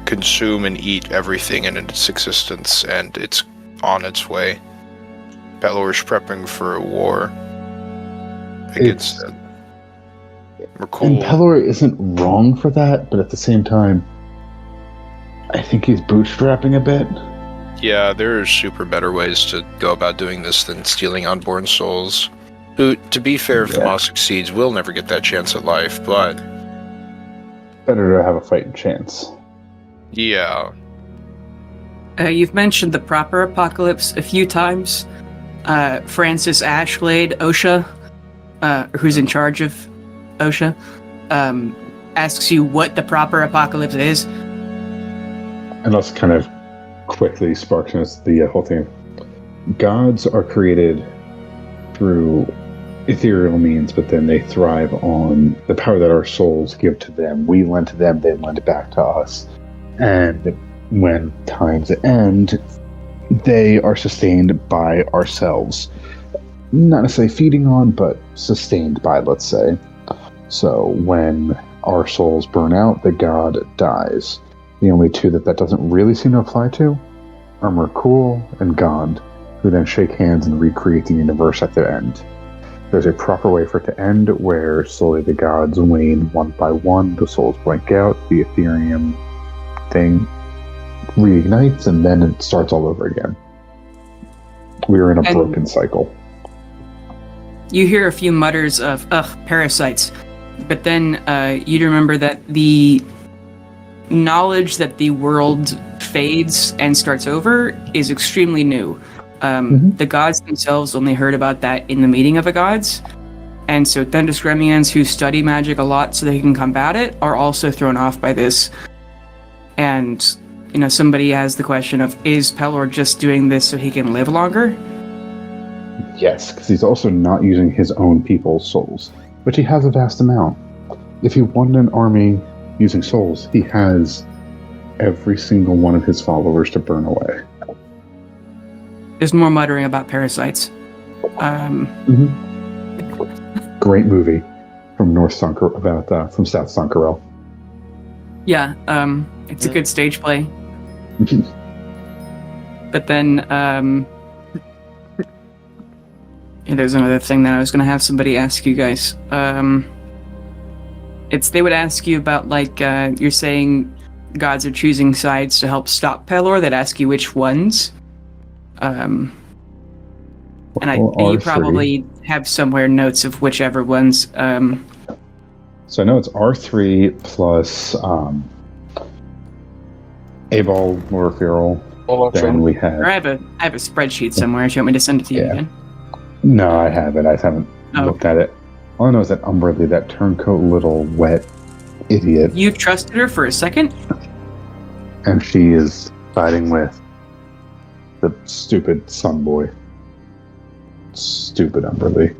consume and eat everything in its existence, and it's on its way. Pelor's prepping for a war against it. We're cool. And Pelor isn't wrong for that, but at the same time, I think he's bootstrapping a bit. Yeah, there are super better ways to go about doing this than stealing unborn souls. Who, to be fair, if the Maw succeeds, will never get that chance at life, but... better to have a fighting chance. Yeah. You've mentioned the proper apocalypse a few times. Francis Ashlade, OSHA, who's in charge of OSHA, asks you what the proper apocalypse is. And let's kind of quickly spark the whole thing. Gods are created through ethereal means, but then they thrive on the power that our souls give to them. We lend to them, they lend it back to us. And when times end, they are sustained by ourselves. Not necessarily feeding on, but sustained by, let's say. So when our souls burn out, the god dies. The only two that doesn't really seem to apply to are Merkul and Gond, who then shake hands and recreate the universe at the end. There's a proper way for it to end, where slowly the gods wane one by one, the souls blank out, the Ethereum thing reignites, and then it starts all over again. We are in a broken cycle. You hear a few mutters of, parasites. But then you'd remember that the knowledge that the world fades and starts over is extremely new. The gods themselves only heard about that in the meeting of the gods. And so Thundersgremians who study magic a lot so they can combat it are also thrown off by this. And, somebody has the question of, is Pelor just doing this so he can live longer? Yes, because he's also not using his own people's souls, which he has a vast amount. If he wanted an army using souls, he has every single one of his followers to burn away. There's more muttering about parasites. Great movie from from South Sankarel. Yeah, it's a good stage play. But then, there's another thing that I was going to have somebody ask you guys. They would ask you about, you're saying gods are choosing sides to help stop Pelor. They'd ask you which ones. And you probably have somewhere notes of whichever ones. So I know it's R3 plus Abel, Loriferial. Then we have... Or I have a spreadsheet somewhere. Do you want me to send it to you again? No, I haven't. I haven't looked at it. All I know is that Umberly, that turncoat little wet idiot. You trusted her for a second? And she is fighting with the stupid sun boy. Stupid Umberly.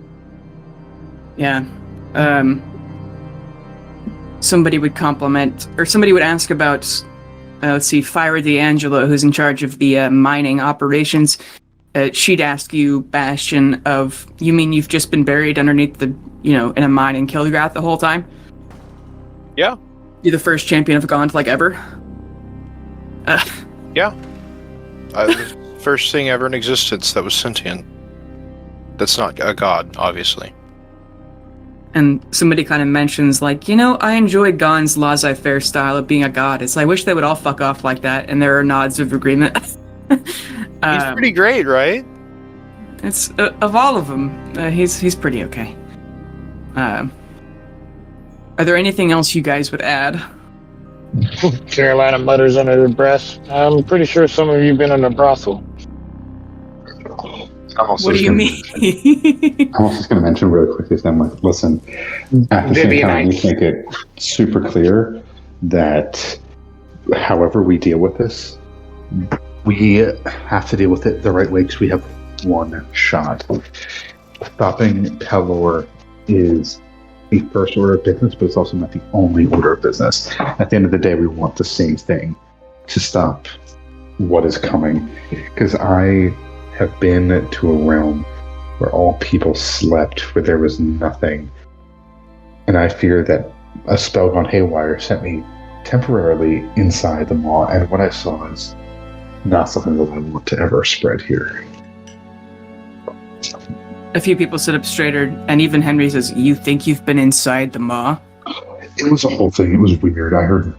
Yeah. Somebody would compliment, or somebody would ask about, Fire D'Angelo, who's in charge of the mining operations. She'd ask you, Bastion, you mean you've just been buried underneath in a mine in Kilgrath the whole time? Yeah. You're the first champion of Gaunt, ever? Yeah. The first thing ever in existence that was sentient. That's not a god, obviously. And somebody kind of mentions, I enjoy Gon's laissez-faire style of being a god. I wish they would all fuck off like that, and there are nods of agreement. He's pretty great, right? It's of all of them, he's pretty okay. Are there anything else you guys would add? Carolina mutters under their breath. I'm pretty sure some of you've been in a brothel. What do you mean? I'm also just going to mention really quickly to them, like, listen, at the same time, we make it super clear that however we deal with this, we have to deal with it the right way because we have one shot. Stopping Pelor is a first order of business, but it's also not the only order of business. At the end of the day, we want the same thing, to stop what is coming. Because I have been to a realm where all people slept, where there was nothing. And I fear that a spell gone haywire sent me temporarily inside the maw, and what I saw is not something that I want to ever spread here. A few people sit up straighter, and even Henry says, "You think you've been inside the maw?" It was a whole thing. It was weird. I heard.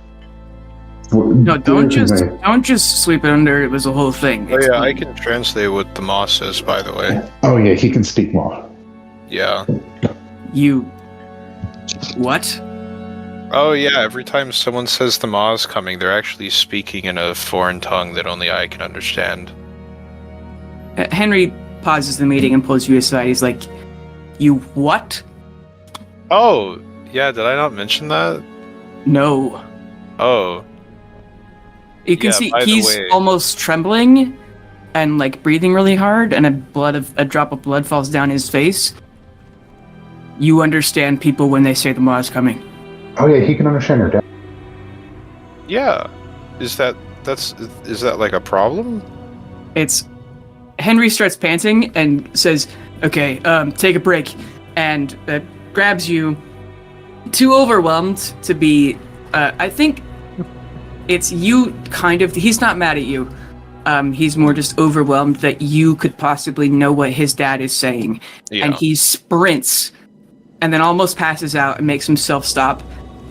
No, don't just sweep it under. It was a whole thing. Oh yeah, I can translate what the maw says, by the way. Oh yeah, he can speak maw. Yeah. You. What? Oh yeah, every time someone says the maw is coming, they're actually speaking in a foreign tongue that only I can understand. Henry pauses the meeting and pulls you aside. He's like, "You what?" Oh, yeah, did I not mention that? No. Oh. You can see he's almost trembling and like breathing really hard, and a drop of blood falls down his face. You understand people when they say the maw is coming. Oh yeah, he can understand her dad. Yeah. Is that like a problem? It's Henry starts panting and says, "Okay, take a break," and grabs you. Too overwhelmed to be. I think it's you. Kind of. He's not mad at you. He's more just overwhelmed that you could possibly know what his dad is saying, and he sprints, and then almost passes out and makes himself stop,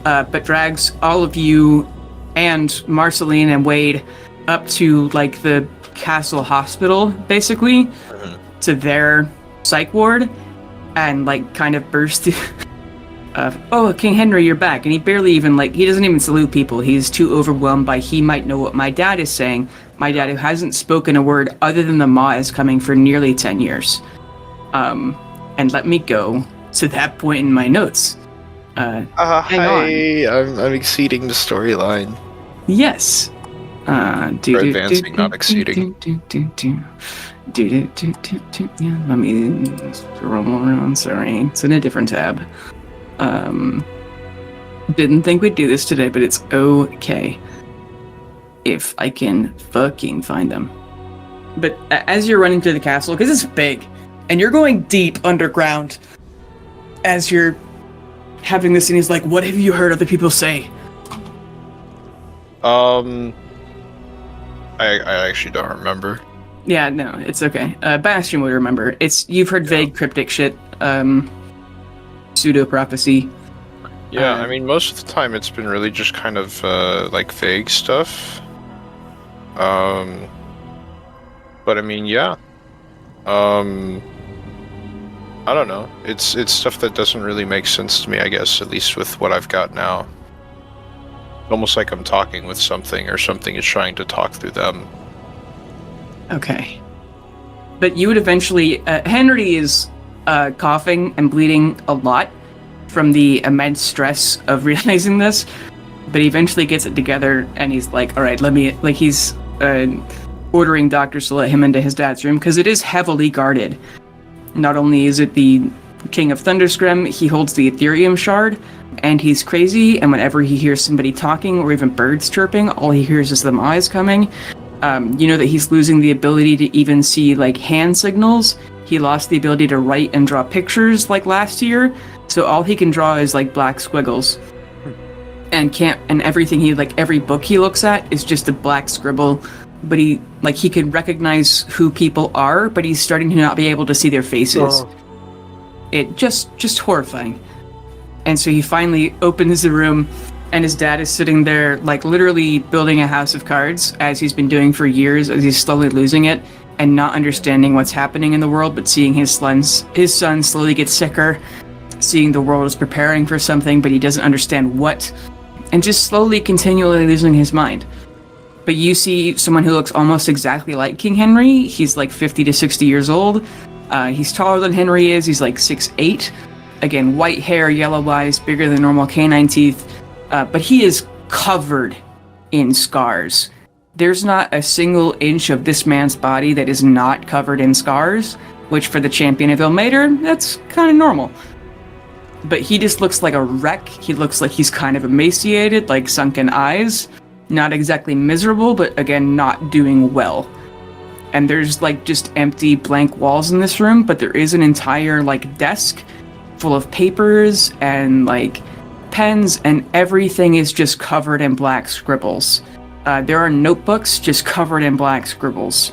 but drags all of you and Marceline and Wade up to like the castle hospital, basically, to their psych ward, and like kind of burst. Oh, King Henry, you're back. And he barely even he doesn't even salute people. He's too overwhelmed by he might know what my dad is saying. My dad, who hasn't spoken a word other than the maw is coming for nearly 10 years. And let me go to that point in my notes. Hang on. I'm exceeding the storyline. Yes. Advancing, not exceeding. Yeah, let me scroll around. Sorry, it's in a different tab. Didn't think we'd do this today, but it's okay if I can fucking find them. But as you're running through the castle, because it's big, and you're going deep underground, as you're having this, and he's like, "What have you heard other people say?" I actually don't remember. Yeah, no, it's okay. Bastion would remember. You've heard vague cryptic shit, pseudo prophecy. Yeah, I mean, most of the time it's been really just kind of vague stuff. But I mean, yeah. I don't know. It's stuff that doesn't really make sense to me, I guess, at least with what I've got now. Almost like I'm talking with something, or something is trying to talk through them. Okay. But you would eventually... Henry is coughing and bleeding a lot from the immense stress of realizing this, but he eventually gets it together, and he's like, all right, let me... he's ordering doctors to let him into his dad's room, because it is heavily guarded. Not only is it the King of Thunderscrim, he holds the Ethereum shard, and he's crazy, and whenever he hears somebody talking, or even birds chirping, all he hears is the maw is coming. You know that he's losing the ability to even see, hand signals. He lost the ability to write and draw pictures, last year, so all he can draw is, black squiggles. And everything every book he looks at is just a black scribble, but he can recognize who people are, but he's starting to not be able to see their faces. It just horrifying. And so he finally opens the room, and his dad is sitting there, literally building a house of cards, as he's been doing for years, as he's slowly losing it, and not understanding what's happening in the world, but seeing his son slowly get sicker, seeing the world is preparing for something, but he doesn't understand what, and just slowly, continually losing his mind. But you see someone who looks almost exactly like King Henry. He's like 50 to 60 years old. He's taller than Henry is. He's like 6'8". Again, white hair, yellow eyes, bigger than normal canine teeth. But he is covered in scars. There's not a single inch of this man's body that is not covered in scars, which for the champion of Ilmater, that's kind of normal. But he just looks like a wreck. He looks like he's kind of emaciated, like sunken eyes. Not exactly miserable, but again, not doing well. And there's like just empty blank walls in this room, but there is an entire like desk full of papers and like pens, and everything is just covered in black scribbles. There are notebooks just covered in black scribbles,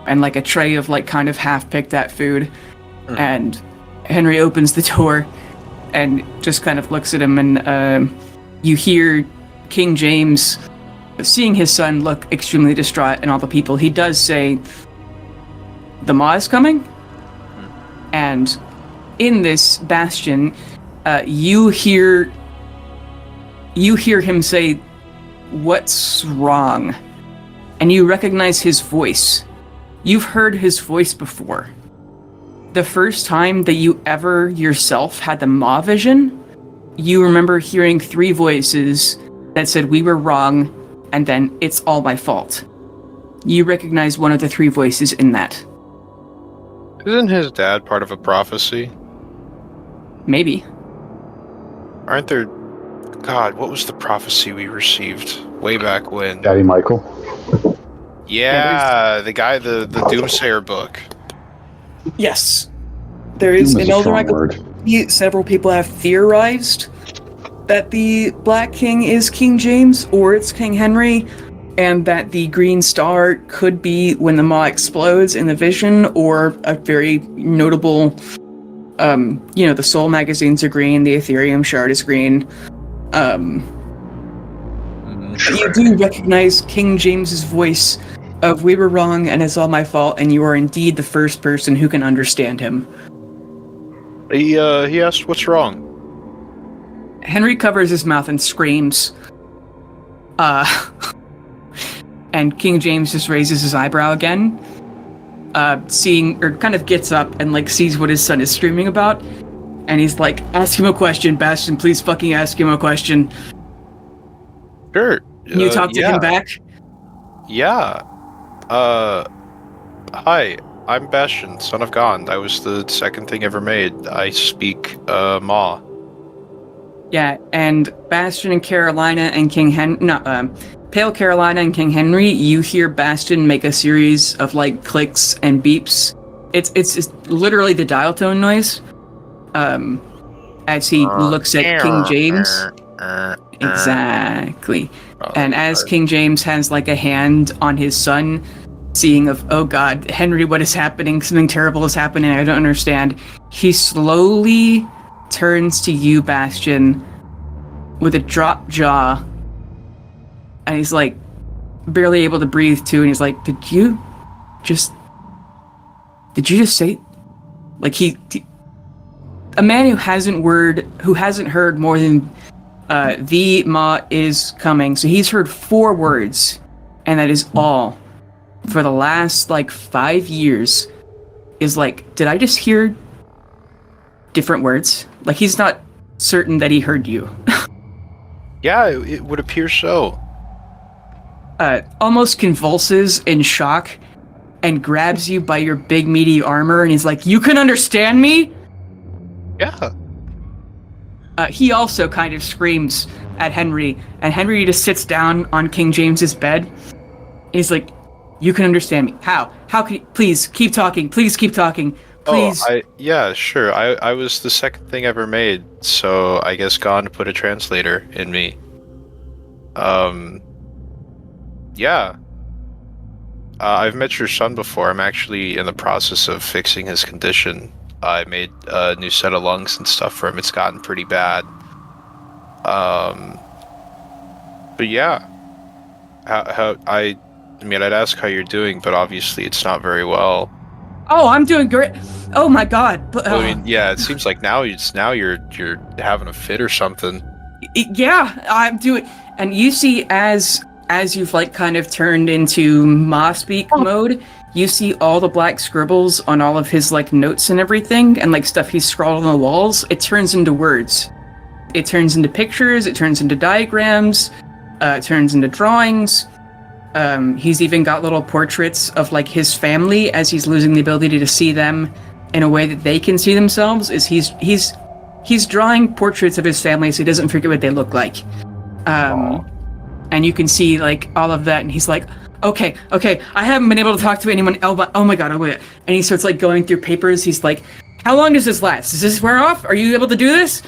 and like a tray of like kind of half picked at food. And Henry opens the door and just kind of looks at him, and you hear King James, seeing his son look extremely distraught and all the people, he does say, "The Maw is coming?" And in this bastion, you hear him say, "What's wrong?" And you recognize his voice. You've heard his voice before. The first time that you ever yourself had the Maw vision, you remember hearing 3 voices that said, "We were wrong," and then, "It's all my fault." You recognize one of the 3 voices in that. Isn't his dad part of a prophecy? Maybe. Aren't there... God, what was the prophecy we received way back when? Daddy Michael. Yeah, the guy, the Doomsayer book. Yes. There is an Elder Michael. Several people have theorized that the Black King is King James, or it's King Henry, and that the green star could be when the Maw explodes in the vision, or a very notable, the Soul magazines are green, the Ethereum shard is green. You do recognize King James's voice of "We were wrong and it's all my fault," and you are indeed the first person who can understand him. He asked, "What's wrong?" Henry covers his mouth and screams. And King James just raises his eyebrow again, kind of gets up and like sees what his son is screaming about, and he's like, "Ask him a question, Bastion, please fucking ask him a question." Sure. Can you talk to him back? Yeah. Hi, I'm Bastion, son of Gond. I was the second thing ever made. I speak, Maw. Yeah, and Bastion and Carolina and Pale Carolina and King Henry, you hear Bastion make a series of, like, clicks and beeps. It's literally the dial tone noise, as he looks at King James. Exactly. And as King James has, like, a hand on his son, seeing of, "Oh god, Henry, what is happening? Something terrible is happening, I don't understand." He slowly turns to you, Bastion, with a dropped jaw, and he's like barely able to breathe too, and he's like, did you just say, like, a man who hasn't heard more than "the Maw is coming," so he's heard 4 words, and that is all for the last like 5 years, is like, did I just hear different words? Like, he's not certain that he heard you. Yeah, it would appear so. Almost convulses in shock and grabs you by your big meaty armor, and he's like, "You can understand me?" Yeah. He also kind of screams at Henry, and Henry just sits down on King James's bed. He's like, "You can understand me. How? How can you, please keep talking. Please keep talking. Please." Yeah, sure. I was the second thing ever made, so I guess God put a translator in me. Yeah. I've met your son before. I'm actually in the process of fixing his condition. I made a new set of lungs and stuff for him. It's gotten pretty bad. But yeah. I'd ask how you're doing, but obviously it's not very well. Oh, I'm doing great. Oh my god. Well, I mean, yeah, it seems like now you're having a fit or something. Yeah, I'm doing. And you see, as you've like kind of turned into Ma speak mode, you see all the black scribbles on all of his like notes and everything, and like stuff he's scrawled on the walls. It turns into words. It turns into pictures. It turns into diagrams. It turns into drawings. He's even got little portraits of like his family as he's losing the ability to see them in a way that they can see themselves. He's drawing portraits of his family so he doesn't forget what they look like. And you can see like all of that, and he's like, okay, I haven't been able to talk to anyone. Oh my god. And he starts like going through papers. He's like, how long does this last? Does this wear off? Are you able to do this?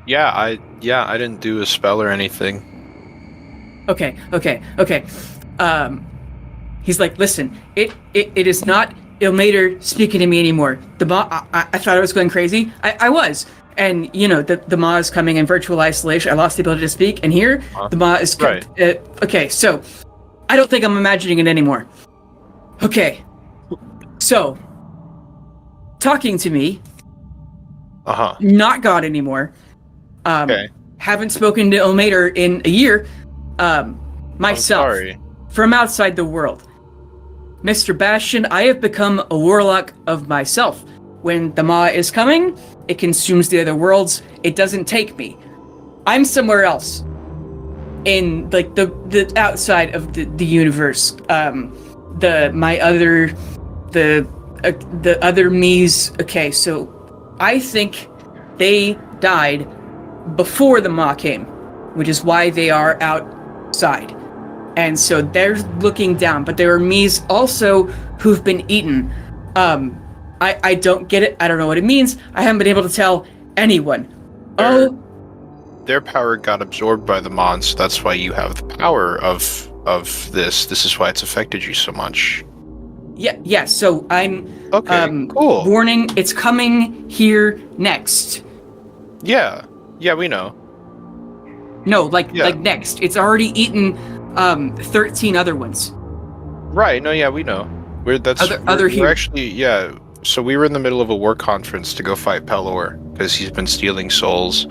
Yeah, I didn't do a spell or anything. Okay. He's like, listen, it is not Ilmater speaking to me anymore. The Ma, I thought I was going crazy. I was. And, you know, the Ma is coming in virtual isolation. I lost the ability to speak. And here, the Ma is... Right. Okay, so, I don't think I'm imagining it anymore. Okay. So, talking to me. Not God anymore. Okay. Haven't spoken to Ilmater in a year. Myself. I'm sorry. From outside the world. Mr. Bastion, I have become a warlock of myself. When the Ma is coming, it consumes the other worlds. It doesn't take me. I'm somewhere else. In like the outside of the universe. The other me's. Okay, so I think they died before the Ma came, which is why they are outside. And so they're looking down, but there are me's also who've been eaten. I don't get it. I don't know what it means. I haven't been able to tell anyone. Their power got absorbed by the Mon, so that's why you have the power of this. This is why it's affected you so much. Yeah, so I'm cool. Warning, it's coming here next. Yeah, we know. No, like next. It's already eaten 13 other ones. Right, no, yeah, we know. We're actually, so we were in the middle of a war conference to go fight Pelor, because he's been stealing souls.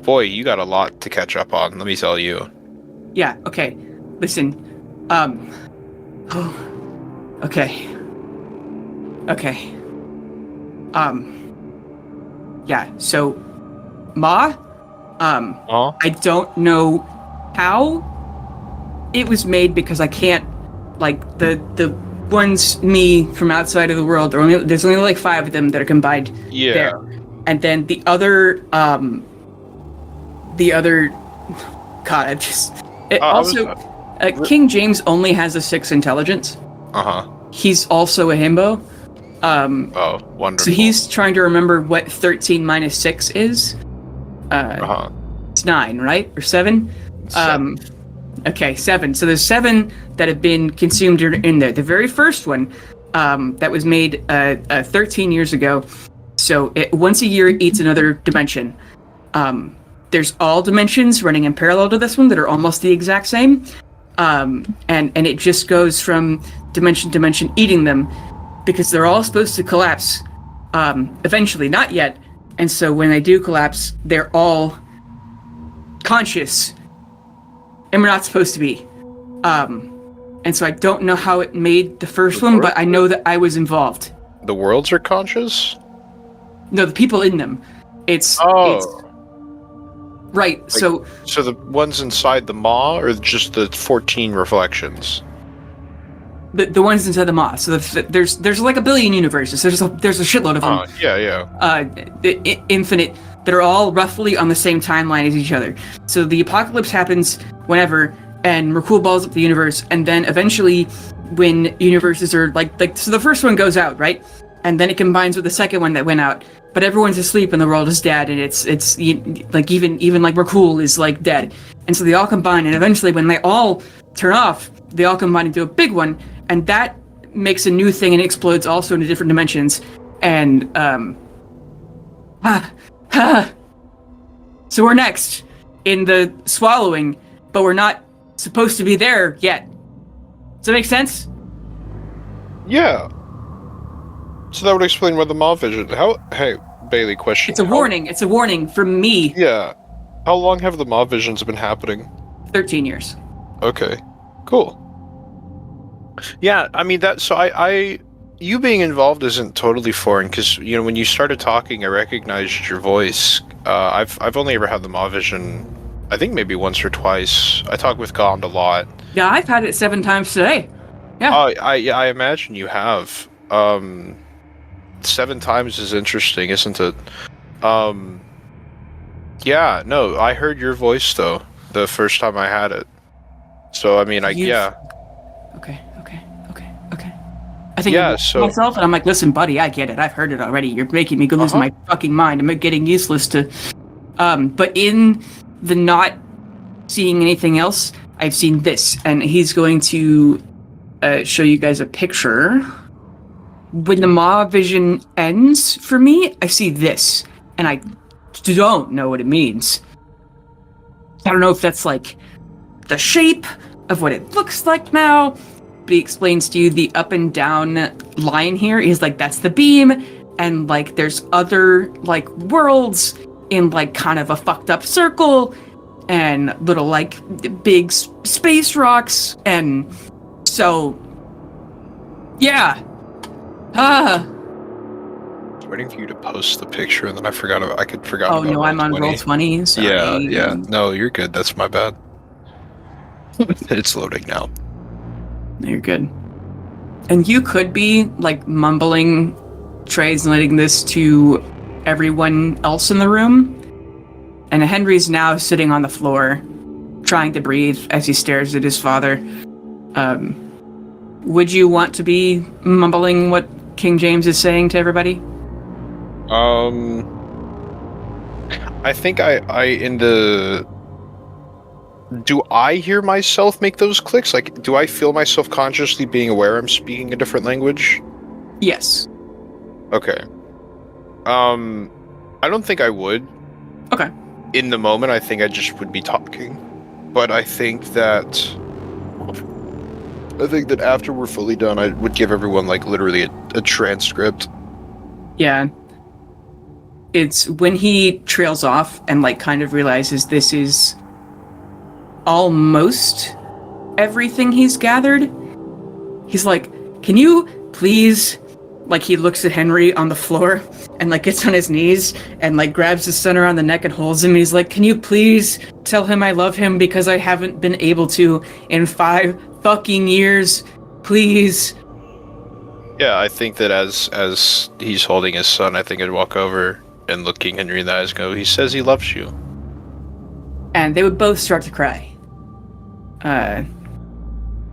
Boy, you got a lot to catch up on, let me tell you. Yeah, okay. Listen, okay. So, Ma, I don't know how it was made because I can't, like, the ones me from outside of the world, there's only like 5 of them that are combined there. And then the other, God, I just... King James only has a 6 intelligence. He's also a himbo. Wonderful. So he's trying to remember what 13 minus 6 is. It's 9, right? Or 7? 7. Okay, 7. So there's 7 that have been consumed in there. The very first one that was made 13 years ago. So once a year it eats another dimension. There's all dimensions running in parallel to this one that are almost the exact same. And it just goes from dimension to dimension eating them because they're all supposed to collapse eventually, not yet. And so when they do collapse, they're all conscious. And we're not supposed to be. And so I don't know how it made the first one, but I know that I was involved. The worlds are conscious? No, the people in them. It's right. Like, so the ones inside the maw, or just the 14 reflections? The ones inside the maw. So there's like a billion universes. There's a shitload of them. Infinite that are all roughly on the same timeline as each other. So the apocalypse happens whenever, and Rakul balls up the universe, and then eventually, when universes are so the first one goes out, right? And then it combines with the second one that went out. But everyone's asleep and the world is dead, and it's like even like Rakul is like dead, and so they all combine, and eventually when they all turn off, they all combine into a big one, and that makes a new thing and explodes also into different dimensions, and so we're next in the swallowing, but we're not supposed to be there yet. Does that make sense? Yeah. So that would explain why the maw vision. Bailey, question. It's a warning. It's a warning from me. Yeah. How long have the mob visions been happening? 13 years. Okay. Cool. Yeah, I mean that. So I you being involved isn't totally foreign because when you started talking, I recognized your voice. I've only ever had the mob vision, I think maybe once or twice. I talk with Gond a lot. Yeah, I've had it 7 times today. Yeah. I imagine you have. 7 times is interesting, isn't it? Yeah, no, I heard your voice though the first time I had it. So I mean, yeah. Okay. I think myself, and I'm like, listen, buddy, I get it. I've heard it already. You're making me go lose my fucking mind. I'm getting useless to. But in the not seeing anything else, I've seen this, and he's going to show you guys a picture. When the mob vision ends for me, I see this, and I don't know what it means. I don't know if that's like the shape of what it looks like now. But he explains to you the up and down line here is like that's the beam, and like there's other like worlds in like kind of a fucked up circle, and little like big space rocks, and so yeah. I was waiting for you to post the picture, and then I forgot. I forgot. Oh no, I'm on Roll20. Sorry. Yeah. No, you're good. That's my bad. It's loading now. You're good. And you could be like mumbling, translating this to everyone else in the room. And Henry's now sitting on the floor, trying to breathe as he stares at his father. Would you want to be mumbling what King James is saying to everybody? I think I in the... Do I hear myself make those clicks? Like, do I feel myself consciously being aware I'm speaking a different language? Yes. Okay. I don't think I would. Okay. In the moment, I think I just would be talking. But I think that after we're fully done, I would give everyone, like, literally a transcript. Yeah. It's when he trails off and, like, kind of realizes this is almost everything he's gathered. He's like, can you please... Like, he looks at Henry on the floor and, like, gets on his knees and, like, grabs his son around the neck and holds him. He's like, can you please tell him I love him because I haven't been able to in 5 fucking years? Please. Yeah, I think that as he's holding his son, I think I'd walk over and look King Henry in the eyes and go, he says he loves you. And they would both start to cry.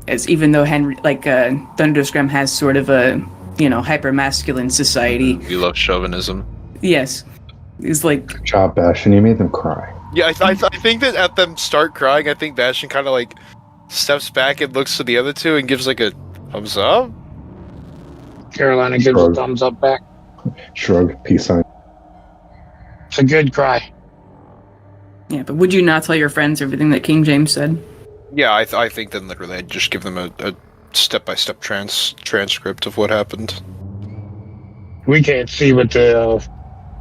As even though Henry, like, Thunderscram has sort of a... hyper-masculine society. We love chauvinism. Yes. It's like... Good job, Bastion. You made them cry. Yeah, I think that at them start crying, I think Bastion kind of, like, steps back and looks to the other two and gives, like, a thumbs up. Carolina gives a thumbs up back. Shrug. Peace sign. It's a good cry. Yeah, but would you not tell your friends everything that King James said? Yeah, I think then literally I'd just give them a step-by-step transcript of what happened. We can't see what the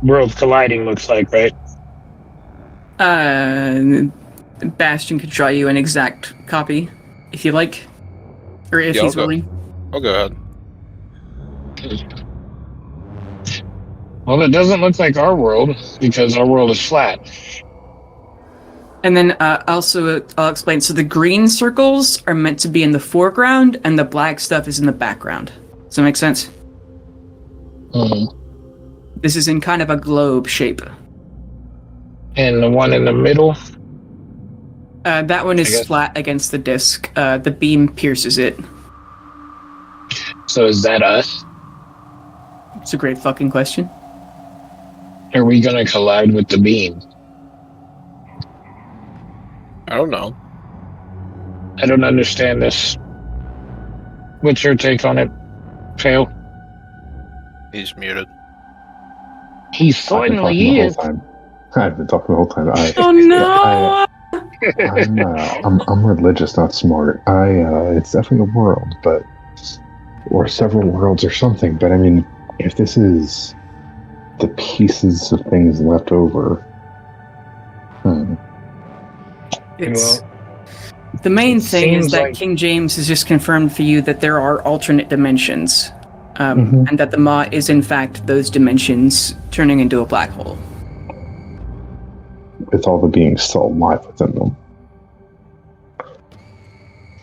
world colliding looks like, right? Bastion could draw you an exact copy, if you like. Or if he's willing. I'll go ahead. Well, it doesn't look like our world, because our world is flat. And then also, I'll explain. So the green circles are meant to be in the foreground, and the black stuff is in the background. Does that make sense? Mm-hmm. This is in kind of a globe shape. And the one in the middle? That one is flat against the disc. The beam pierces it. So is that us? It's a great fucking question. Are we going to collide with the beam? I don't know. I don't understand this. What's your take on it, Phil? He's muted. He certainly is. I've been talking the whole time. Oh no! I'm religious, not smart. It's definitely a world, or several worlds or something. But I mean, if this is the pieces of things left over. The main thing is that like King James has just confirmed for you that there are alternate dimensions, and that the Maw is in fact those dimensions turning into a black hole. With all the beings still alive within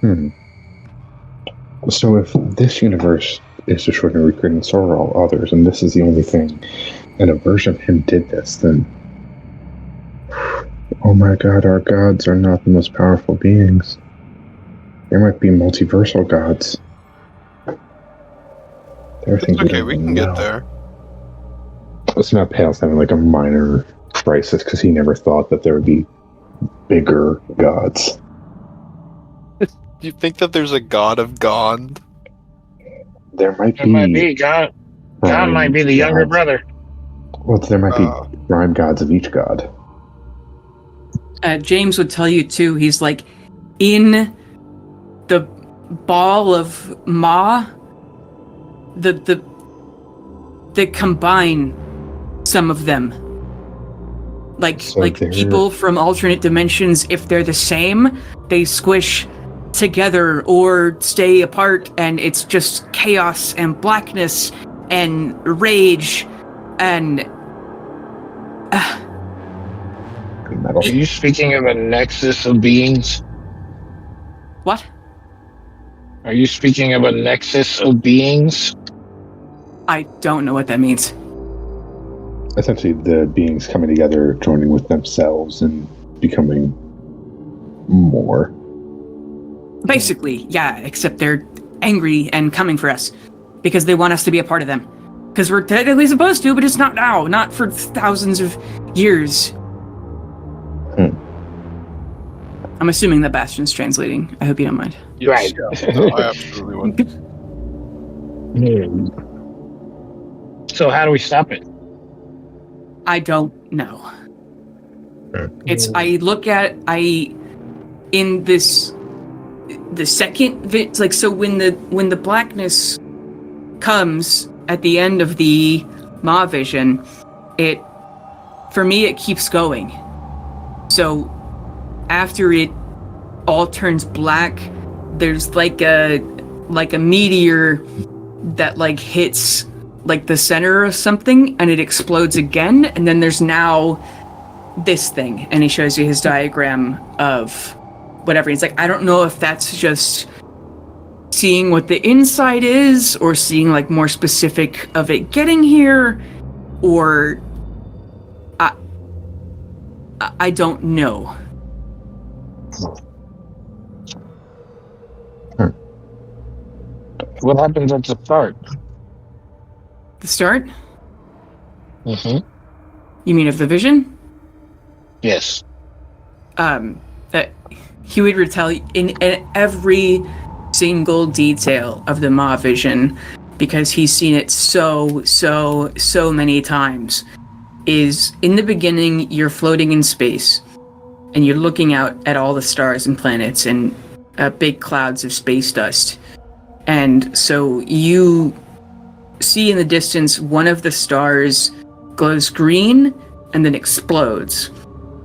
them. So if this universe is destroyed and recreated and so are all others, and this is the only thing, and a version of him did this, then oh my god, our gods are not the most powerful beings. There might be multiversal gods. Okay, we can get there. It's not Pale's having like a minor crisis because he never thought that there would be bigger gods. Do you think that there's a god of God? There might it might be God. God might be the younger brother. Well, there might be prime gods of each god. James would tell you too. He's like, in the ball of Ma, they combine some of them. Like people from alternate dimensions, if they're the same, they squish together or stay apart, and it's just chaos and blackness and rage and Are you speaking of a nexus of beings? What? Are you speaking of a nexus of beings? I don't know what that means. Essentially, the beings coming together, joining with themselves, and becoming more. Basically, yeah, except they're angry and coming for us because they want us to be a part of them. Because we're technically supposed to, but it's not now, not for thousands of years. I'm assuming that Bastion's translating. I hope you don't mind. Yes. Right. No, I absolutely would. So how do we stop it? I don't know. In this, the second, like, so when the blackness comes at the end of the Ma vision, for me, it keeps going. So after it all turns black, there's like a meteor that like hits like the center of something and it explodes again, and then there's now this thing, and he shows you his diagram of whatever. He's like, I don't know if that's just seeing what the inside is or seeing like more specific of it getting here, or I don't know. What happens at the start? The start? Mm-hmm. You mean of the vision? Yes. He would retell in every single detail of the Ma vision, because he's seen it so many times, is in the beginning you're floating in space and you're looking out at all the stars and planets and big clouds of space dust. And so you see in the distance one of the stars glows green and then explodes.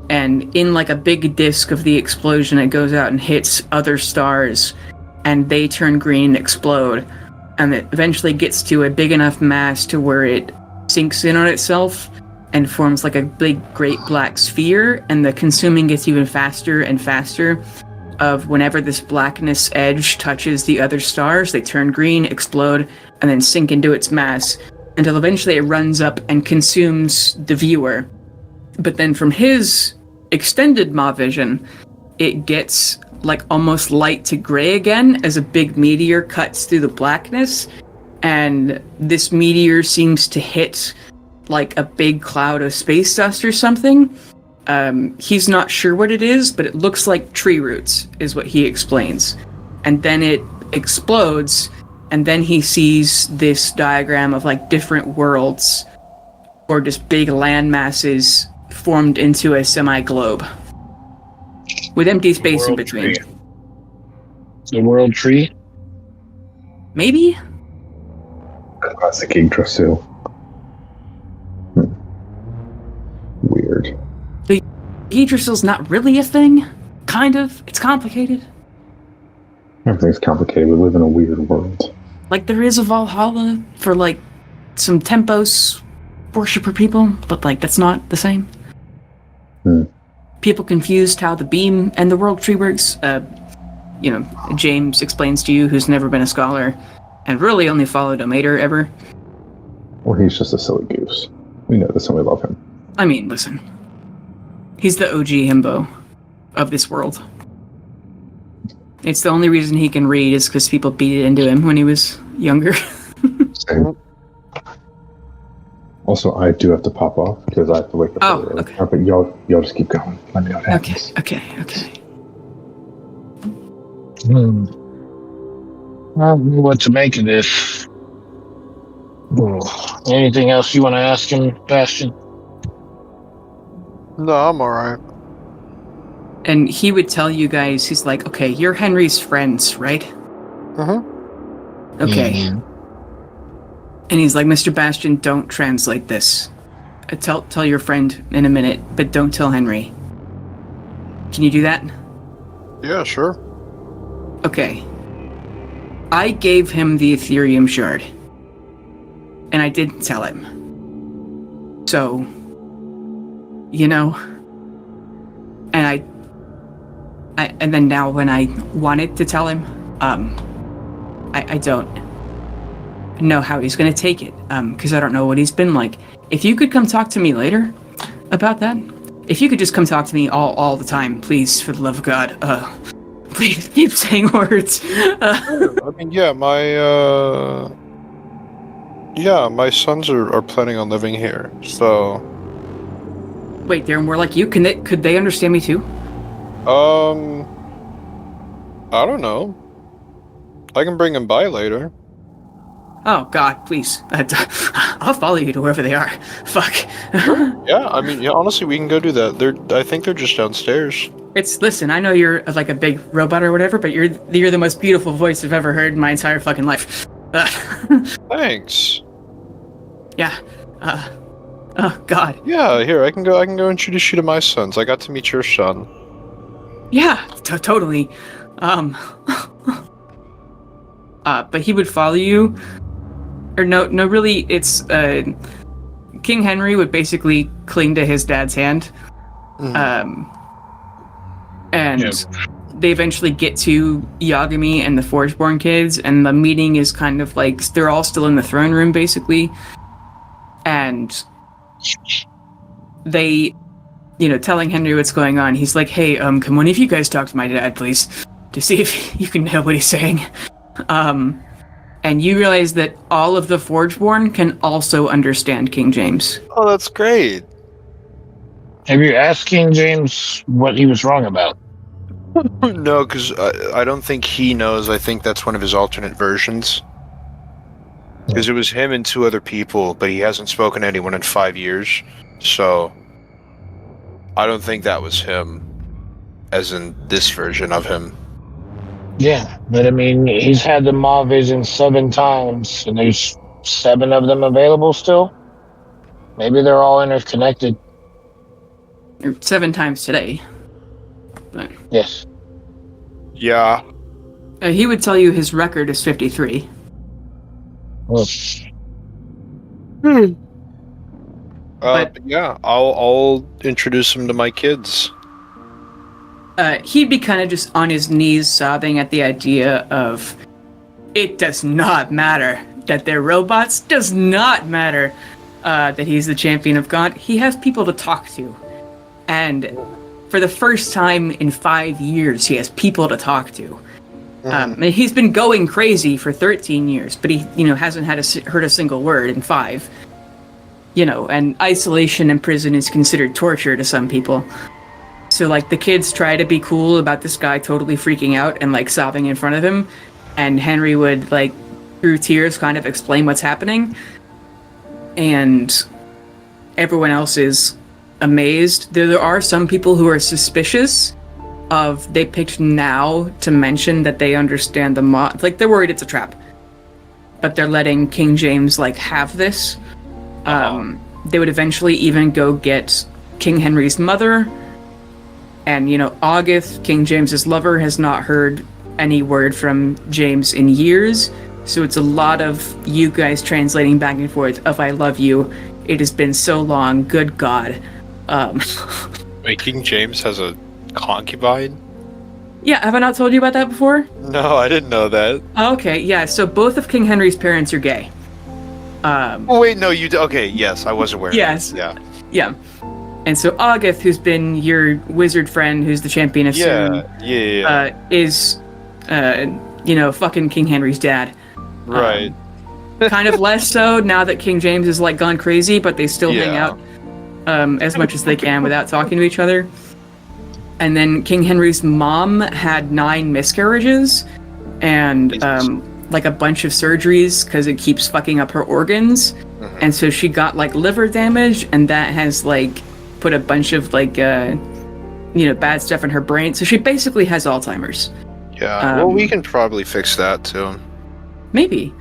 And in like a big disc of the explosion, it goes out and hits other stars and they turn green and explode. And it eventually gets to a big enough mass to where it sinks in on itself and forms like a big great black sphere, and the consuming gets even faster and faster. Of whenever this blackness edge touches the other stars, they turn green, explode, and then sink into its mass until eventually it runs up and consumes the viewer. But then from his extended Ma vision, it gets like almost light to gray again as a big meteor cuts through the blackness, and this meteor seems to hit like a big cloud of space dust or something. He's not sure what it is, but it looks like tree roots, is what he explains. And then it explodes, and then he sees this diagram of like different worlds, or just big land masses formed into a semi-globe with empty space in between. Tree. The world tree? Maybe? Classic Yggdrasil. Yggdrasil's not really a thing. Kind of. It's complicated. Everything's complicated. We live in a weird world. Like, there is a Valhalla for, like, some Tempos worshiper people, but, like, that's not the same. People confused how the beam and the world tree works. James explains to you, who's never been a scholar, and really only followed a mater ever. Or he's just a silly goose. We know this and we love him. I mean, listen. He's the OG himbo of this world. It's the only reason he can read is because people beat it into him when he was younger. Same. Also, I do have to pop off because I have to wake up. Oh, early. okay. But y'all just keep going. Let me know what happens. Okay. I don't know what to make of this. Anything else you want to ask him, Bastion? No, I'm alright. And he would tell you guys, he's like, okay, you're Henry's friends, right? Okay. Mm-hmm. And he's like, Mr. Bastion, don't translate this. Tell your friend in a minute, but don't tell Henry. Can you do that? Yeah, sure. Okay. I gave him the Ethereum shard. And I didn't tell him. So, and and then now when I wanted to tell him, I don't know how he's gonna take it, because I don't know what he's been like. If you could come talk to me later about that, if you could just come talk to me all the time, please, for the love of God, please keep saying words. I mean, my sons are planning on living here, so... Wait, they're more like you? Could they understand me too? I don't know. I can bring them by later. Oh, God, please. I'll follow you to wherever they are. Fuck. Yeah, I mean, honestly, we can go do that. I think they're just downstairs. Listen, I know you're like a big robot or whatever, but you're the most beautiful voice I've ever heard in my entire fucking life. Thanks. Yeah. Oh, God. Yeah, here, I can go introduce you to my sons. I got to meet your son. Yeah, totally. But he would follow you. Or no, really, it's, King Henry would basically cling to his dad's hand. And they eventually get to Yagami and the Forgeborn kids, and the meeting is kind of like, they're all still in the throne room, basically. And they, telling Henry what's going on, he's like, hey, can one of you guys talk to my dad, please? To see if you can know what he's saying. And you realize that all of the Forgeborn can also understand King James. Oh, that's great. Have you asked King James what he was wrong about? No, because I don't think he knows. I think that's one of his alternate versions. Because it was him and two other people, but he hasn't spoken to anyone in 5 years. So, I don't think that was him, as in this version of him. Yeah, but I mean, he's had the Maw Vision 7 times, and there's 7 of them available still. Maybe they're all interconnected. 7 times today. But, yes. Yeah. He would tell you his record is 53. Well, But yeah, I'll introduce him to my kids. He'd be kind of just on his knees sobbing at the idea of, it does not matter that they're robots, does not matter that he's the champion of God. He has people to talk to. And for the first time in 5 years, he has people to talk to. He's been going crazy for 13 years, but he, hasn't heard a single word in 5. And isolation in prison is considered torture to some people. So, the kids try to be cool about this guy totally freaking out and, sobbing in front of him. And Henry would, through tears, kind of explain what's happening. And everyone else is amazed. There are some people who are suspicious of, they picked now to mention that they understand the mod. They're worried it's a trap. But they're letting King James, have this. They would eventually even go get King Henry's mother And, August, King James's lover, has not heard any word from James in years. So it's a lot of you guys translating back and forth of I love you. It has been so long. Good God. Wait, King James has a concubine? Yeah, have I not told you about that before? No, I didn't know that. Okay, yeah, so both of King Henry's parents are gay. Oh, wait, no, okay, yes, I was aware. Yes. Yeah. Yeah. And so August, who's been your wizard friend, who's the champion of Soon, is, fucking King Henry's dad. Right. Kind of less so now that King James is, gone crazy, but they still hang out as much as they can without talking to each other. And then King Henry's mom had 9 miscarriages and, a bunch of surgeries because it keeps fucking up her organs. Mm-hmm. And so she got, liver damage, and that has, put a bunch of, bad stuff in her brain. So she basically has Alzheimer's. Yeah, well, we can probably fix that, too. Maybe.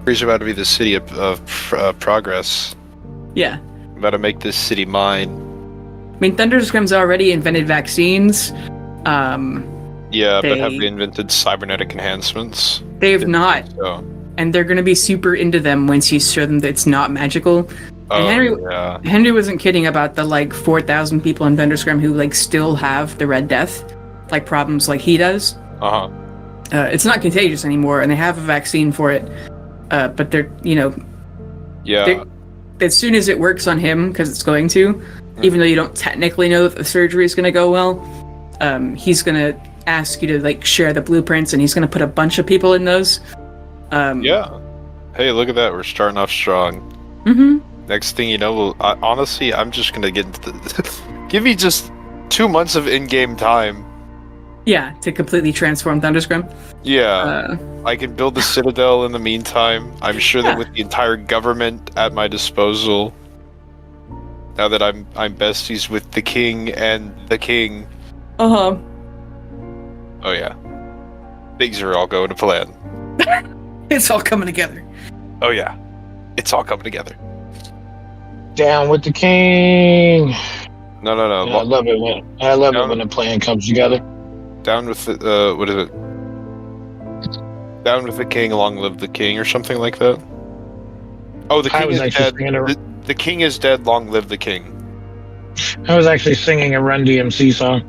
He's about to be the city of progress. Yeah. I'm about to make this city mine. I mean, Thunderscrim's already invented vaccines. But have they invented cybernetic enhancements? They have not. So. And they're going to be super into them once you show them that it's not magical. And Henry wasn't kidding about the 4,000 people in Thunderscrim who still have the Red Death, problems like he does. Uh-huh. It's not contagious anymore, and they have a vaccine for it. But they're, as soon as it works on him, because it's going to, even though you don't technically know that the surgery is going to go well, he's going to ask you to share the blueprints, and he's going to put a bunch of people in those. Hey, look at that. We're starting off strong. Mm-hmm. Next thing you know, honestly, I'm just going to get into give me just 2 months of in-game time. Yeah, to completely transform Thunderscrim. Yeah. I can build the Citadel in the meantime. I'm sure that with the entire government at my disposal, now that I'm besties with the king and the king. Uh-huh. Oh, yeah. Things are all going to plan. It's all coming together. Oh, yeah. It's all coming together. Down with the king. No. Yeah, I love it when the plan comes together. Down with the, what is it? Down with the king, long live the king, or something like that. Oh, the king is dead. The king is dead, long live the king. I was actually singing a Run DMC song.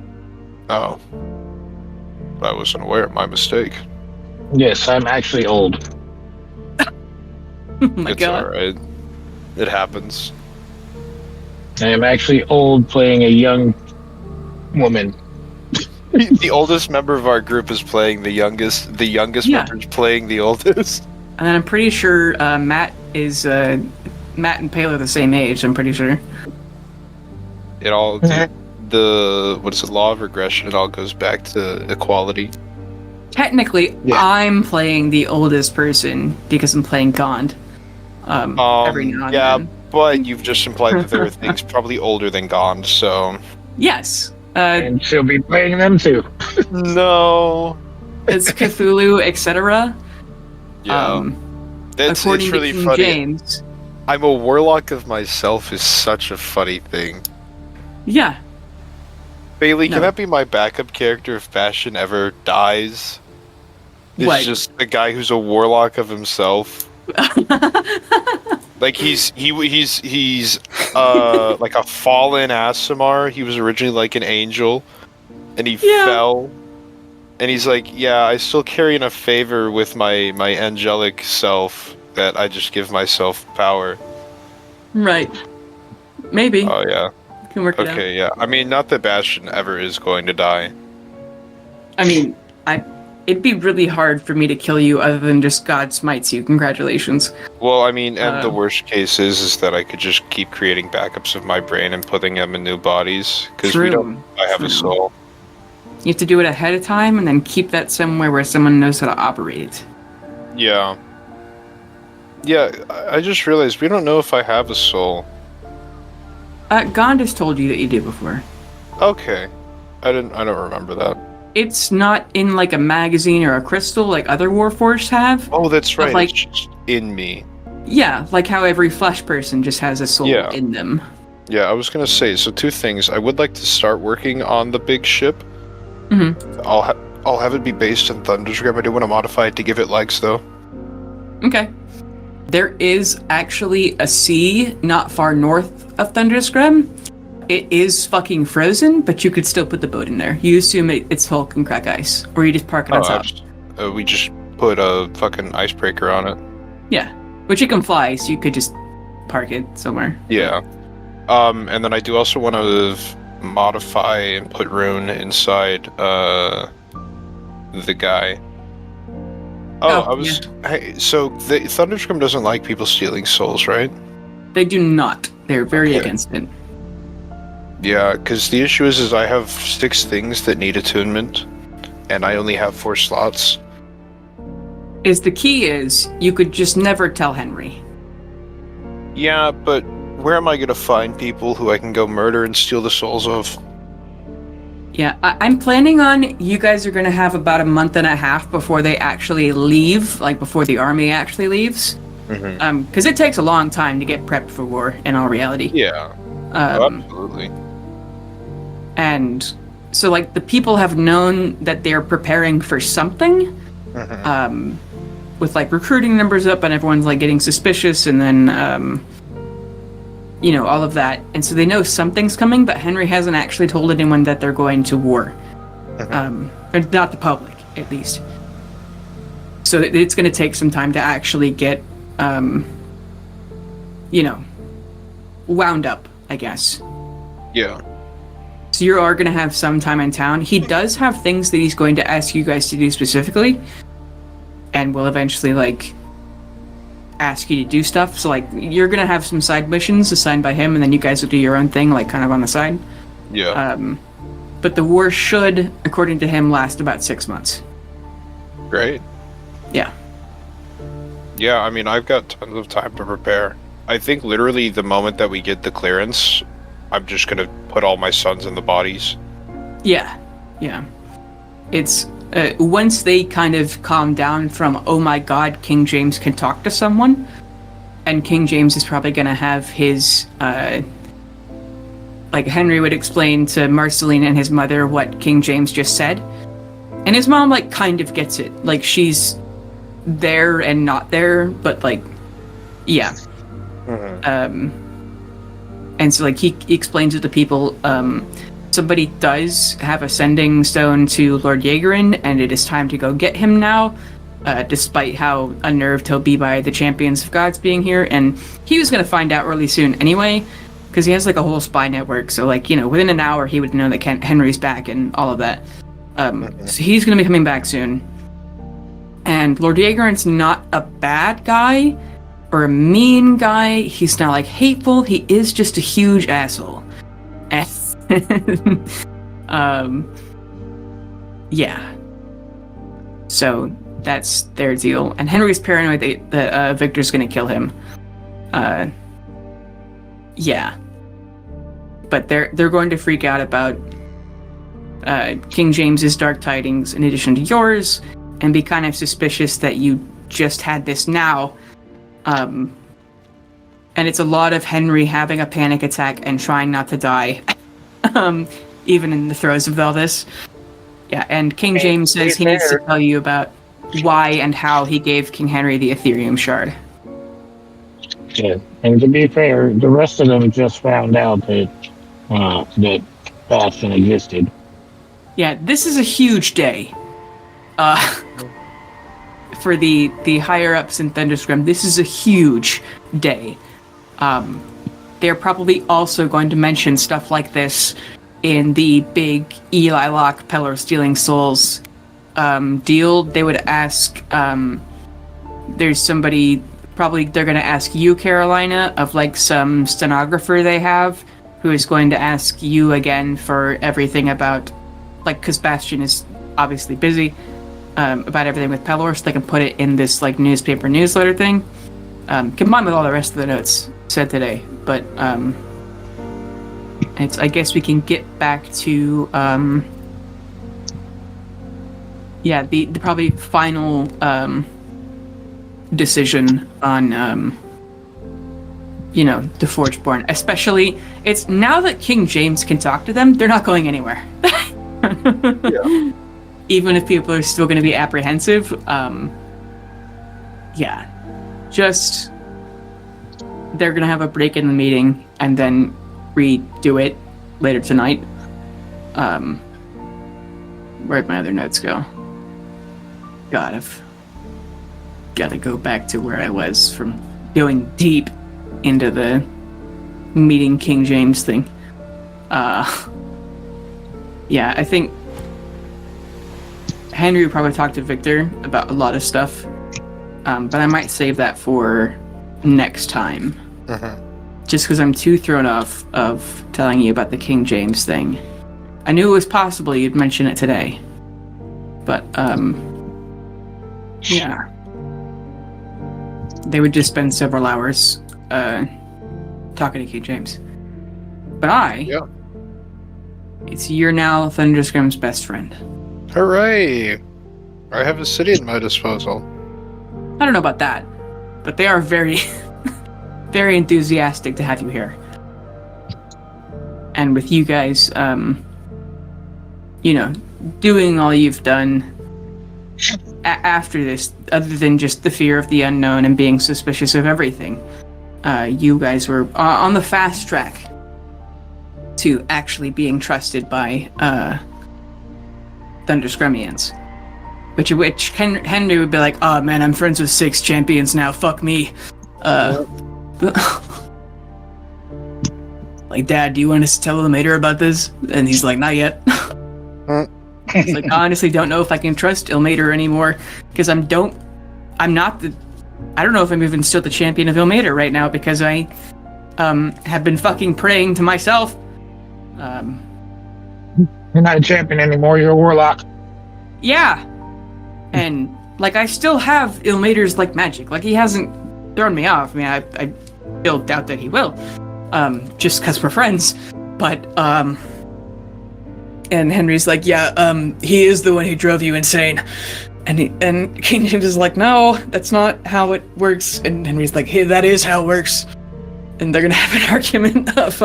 Oh. I wasn't aware. My mistake. Yes, I'm actually old. Oh my it's God. Alright. It happens. I am actually old playing a young woman. The oldest member of our group is playing the youngest. The youngest member is playing the oldest. And I'm pretty sure Matt and Pale are the same age. I'm pretty sure. It all what is it? Law of regression. It all goes back to equality. Technically, I'm playing the oldest person because I'm playing Gond. Every now and then. But you've just implied that there are things probably older than Gond. So yes. And she'll be playing them too. No. It's Cthulhu, etc. Yeah. It's according really to King funny. James. I'm a warlock of myself is such a funny thing. Yeah. Bailey, can that be my backup character if Bastion ever dies? It's just a guy who's a warlock of himself. He's like a fallen Aasimar. He was originally like an angel, and he fell. And he's like, I still carry enough favor with my angelic self that I just give myself power. Right. Maybe. Oh yeah. Can work it out. Okay, yeah. I mean, not that Bastion ever is going to die. I mean, it'd be really hard for me to kill you other than just God smites you. Congratulations. Well, I mean, and the worst case is that I could just keep creating backups of my brain and putting them in new bodies. Because I have a soul. You have to do it ahead of time and then keep that somewhere where someone knows how to operate it. Yeah. Yeah, I just realized we don't know if I have a soul. Gond has told you that you do before. Okay. I don't remember that. It's not in like a magazine or a crystal like other Warforged have. Oh, that's right. Like, it's just in me. Yeah, like how every flesh person just has a soul in them. Yeah, I was gonna say, so 2 things. I would like to start working on the big ship. Mm-hmm. I'll have it be based in Thunderscript. I do want to modify it to give it legs, though. Okay. There is actually a sea not far north of Thunderscrum. It is fucking frozen, but you could still put the boat in there. You assume it's Hulk and crack ice, or you just park it on top. We just put a fucking icebreaker on it. Yeah, which it can fly, so you could just park it somewhere. Yeah. And then I do also want to modify and put Rune inside the guy. Hey, so the Thunderscrum doesn't like people stealing souls, right? They do not. They're very against it. Yeah, because the issue is I have 6 things that need attunement, and I only have 4 slots. The key is you could just never tell Henry. Yeah, but where am I going to find people who I can go murder and steal the souls of? Yeah, I'm planning on you guys are going to have about a month and a half before they actually leave, like before the army actually leaves. Mm-hmm. Because it takes a long time to get prepped for war, in all reality. Yeah, absolutely. And so, like, the people have known that they're preparing for something, with, like, recruiting numbers up and everyone's, like, getting suspicious and then, you know, all of that. And so they know something's coming, but Henry hasn't actually told anyone that they're going to war. Or not the public, at least. So it's going to take some time to actually get, you know, wound up, I guess. Yeah. So you are going to have some time in town. He does have things that he's going to ask you guys to do specifically, and will eventually, like, ask you to do stuff. So, like, you're going to have some side missions assigned by him, and then you guys will do your own thing, like, kind of on the side. Yeah. But the war should, according to him, last about 6 months. Great. Yeah. Yeah, I mean, I've got tons of time to prepare. I think literally the moment that we get the clearance, I'm just gonna put all my sons in the bodies. Yeah. Yeah. It's, once they kind of calm down from, oh my god, King James can talk to someone, and King James is probably gonna have his, like, Henry would explain to Marceline and his mother what King James just said. And his mom, like, kind of gets it. Like, she's there and not there, but, like, yeah. And so, like, he explains it to people, somebody does have a sending stone to Lord Jaegerin, and it is time to go get him now, despite how unnerved he'll be by the Champions of Gods being here. And he was going to find out really soon anyway, because he has, like, a whole spy network. So, like, you know, within an hour, he would know that Henry's back and all of that. So he's going to be coming back soon. And Lord Jaegerin's not a bad guy or a mean guy. He's not, like, hateful. He is just a huge asshole. Yeah. So that's their deal. And Henry's paranoid that Victor's gonna kill him. Yeah. But they're going to freak out about King James's dark tidings in addition to yours, and be kind of suspicious that you just had this now. And it's a lot of Henry having a panic attack and trying not to die. Even in the throes of all this. Yeah, and King James says he needs to tell you about why and how he gave King Henry the Ethereum shard. Yeah, and to be fair, the rest of them just found out that Bastion existed. Yeah, this is a huge day. For the higher-ups in Thunderscrim, this is a huge day. They're probably also going to mention stuff like this in the big Eli Locke Pelor Stealing Souls deal. They would ask, there's somebody, probably they're going to ask you, Carolina, of, like, some stenographer they have, who is going to ask you again for everything about, like, because Bastion is obviously busy, about everything with Pelor, so they can put it in this, like, newspaper newsletter thing. Combined with all the rest of the notes said today, but I guess we can get back to the probably final decision on the Forgeborn. Especially, it's now that King James can talk to them, they're not going anywhere. Yeah. Even if people are still going to be apprehensive, just they're going to have a break in the meeting and then redo it later tonight. Where'd my other notes go? God, I've got to go back to where I was from going deep into the meeting King James thing. I think Henry would probably talk to Victor about a lot of stuff, but I might save that for next time. Just because I'm too thrown off of telling you about the King James thing. I knew it was possible you'd mention it today, but they would just spend several hours talking to King James. But you're now Thunderscrim's best friend. Hooray! I have a city at my disposal. I don't know about that, but they are very, very enthusiastic to have you here. And with you guys, doing all you've done after this, other than just the fear of the unknown and being suspicious of everything, you guys were on the fast track to actually being trusted by Thunderscremians. Which Henry would be like, oh man, I'm friends with 6 champions now, fuck me. Like, Dad, do you want us to tell Ilmater about this? And he's like, not yet. He's like, I honestly don't know if I can trust Ilmater anymore, because I don't know if I'm even still the champion of Ilmater right now, because I have been fucking praying to myself. You're not a champion anymore, you're a warlock. Yeah. And, I still have Ilmater's, magic. He hasn't thrown me off. I mean, I still doubt that he will. Just because we're friends. But, and Henry's like, he is the one who drove you insane. And King James is like, no, that's not how it works. And Henry's like, hey, that is how it works. And they're gonna have an argument of,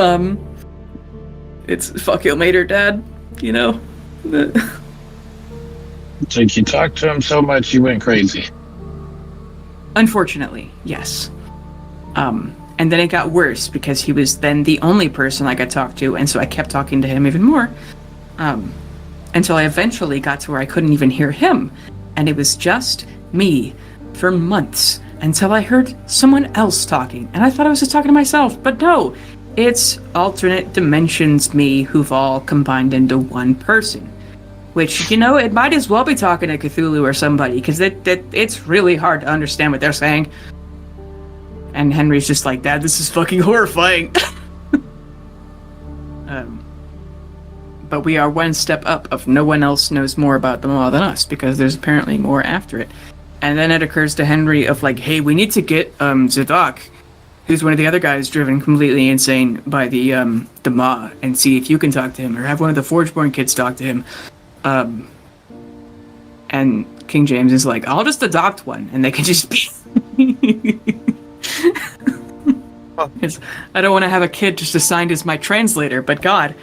it's fuck Ilmater, Dad, So you talked to him so much you went crazy. Unfortunately, yes. And then it got worse because he was then the only person I could talk to, and so I kept talking to him even more. Until I eventually got to where I couldn't even hear him. And it was just me for months until I heard someone else talking. And I thought I was just talking to myself, but no. It's alternate dimensions me who've all combined into one person. Which, it might as well be talking to Cthulhu or somebody, because it's really hard to understand what they're saying. And Henry's just like, Dad, this is fucking horrifying. But we are one step up of no one else knows more about them all than us, because there's apparently more after it. And then it occurs to Henry of hey, we need to get Zadok, who's one of the other guys driven completely insane by the Ma, and see if you can talk to him, or have one of the Forgeborn kids talk to him. And King James is like, I'll just adopt one, and they can just be... I don't want to have a kid just assigned as my translator, but God...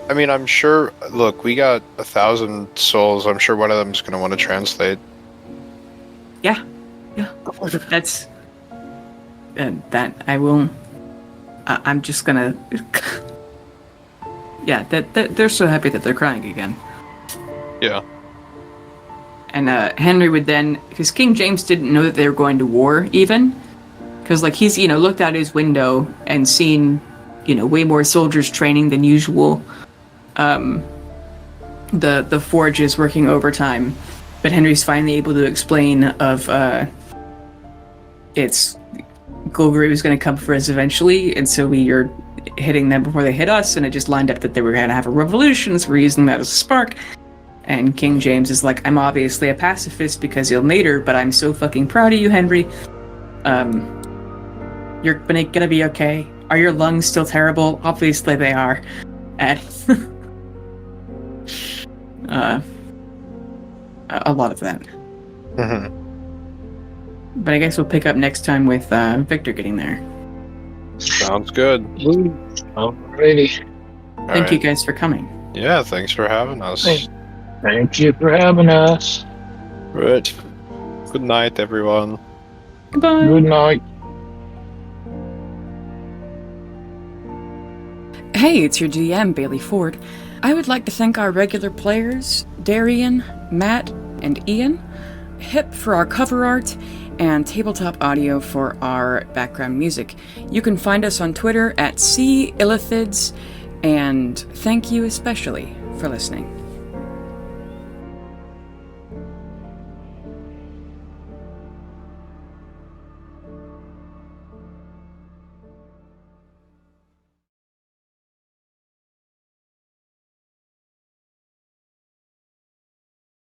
I mean, I'm sure... Look, we got 1,000 souls. I'm sure one of them is going to want to translate. Yeah. That's... that I will... I'm just gonna... Yeah, that they're so happy that they're crying again. Yeah. And Henry would then... Because King James didn't know that they were going to war, even. Because, he's, looked out his window and seen, way more soldiers training than usual. The Forge is working overtime. But Henry's finally able to explain of... It's... Golgari was going to come for us eventually, and so we are hitting them before they hit us, and it just lined up that they were going to have a revolution, so we're using that as a spark. And King James is like, I'm obviously a pacifist because Ilmater, but I'm so fucking proud of you, Henry. You're gonna be okay. Are your lungs still terrible? Obviously they are. And a lot of that. Mm-hmm. But I guess we'll pick up next time with Victor getting there. Sounds good. Alrighty. Thank you guys for coming. Yeah, thanks for having us. Thank you for having us. Right. Good night, everyone. Goodbye. Good night. Hey, it's your GM, Bailey Ford. I would like to thank our regular players, Darian, Matt, and Ian, Hip for our cover art, and Tabletop Audio for our background music. You can find us on Twitter at @Illithids, and thank you especially for listening.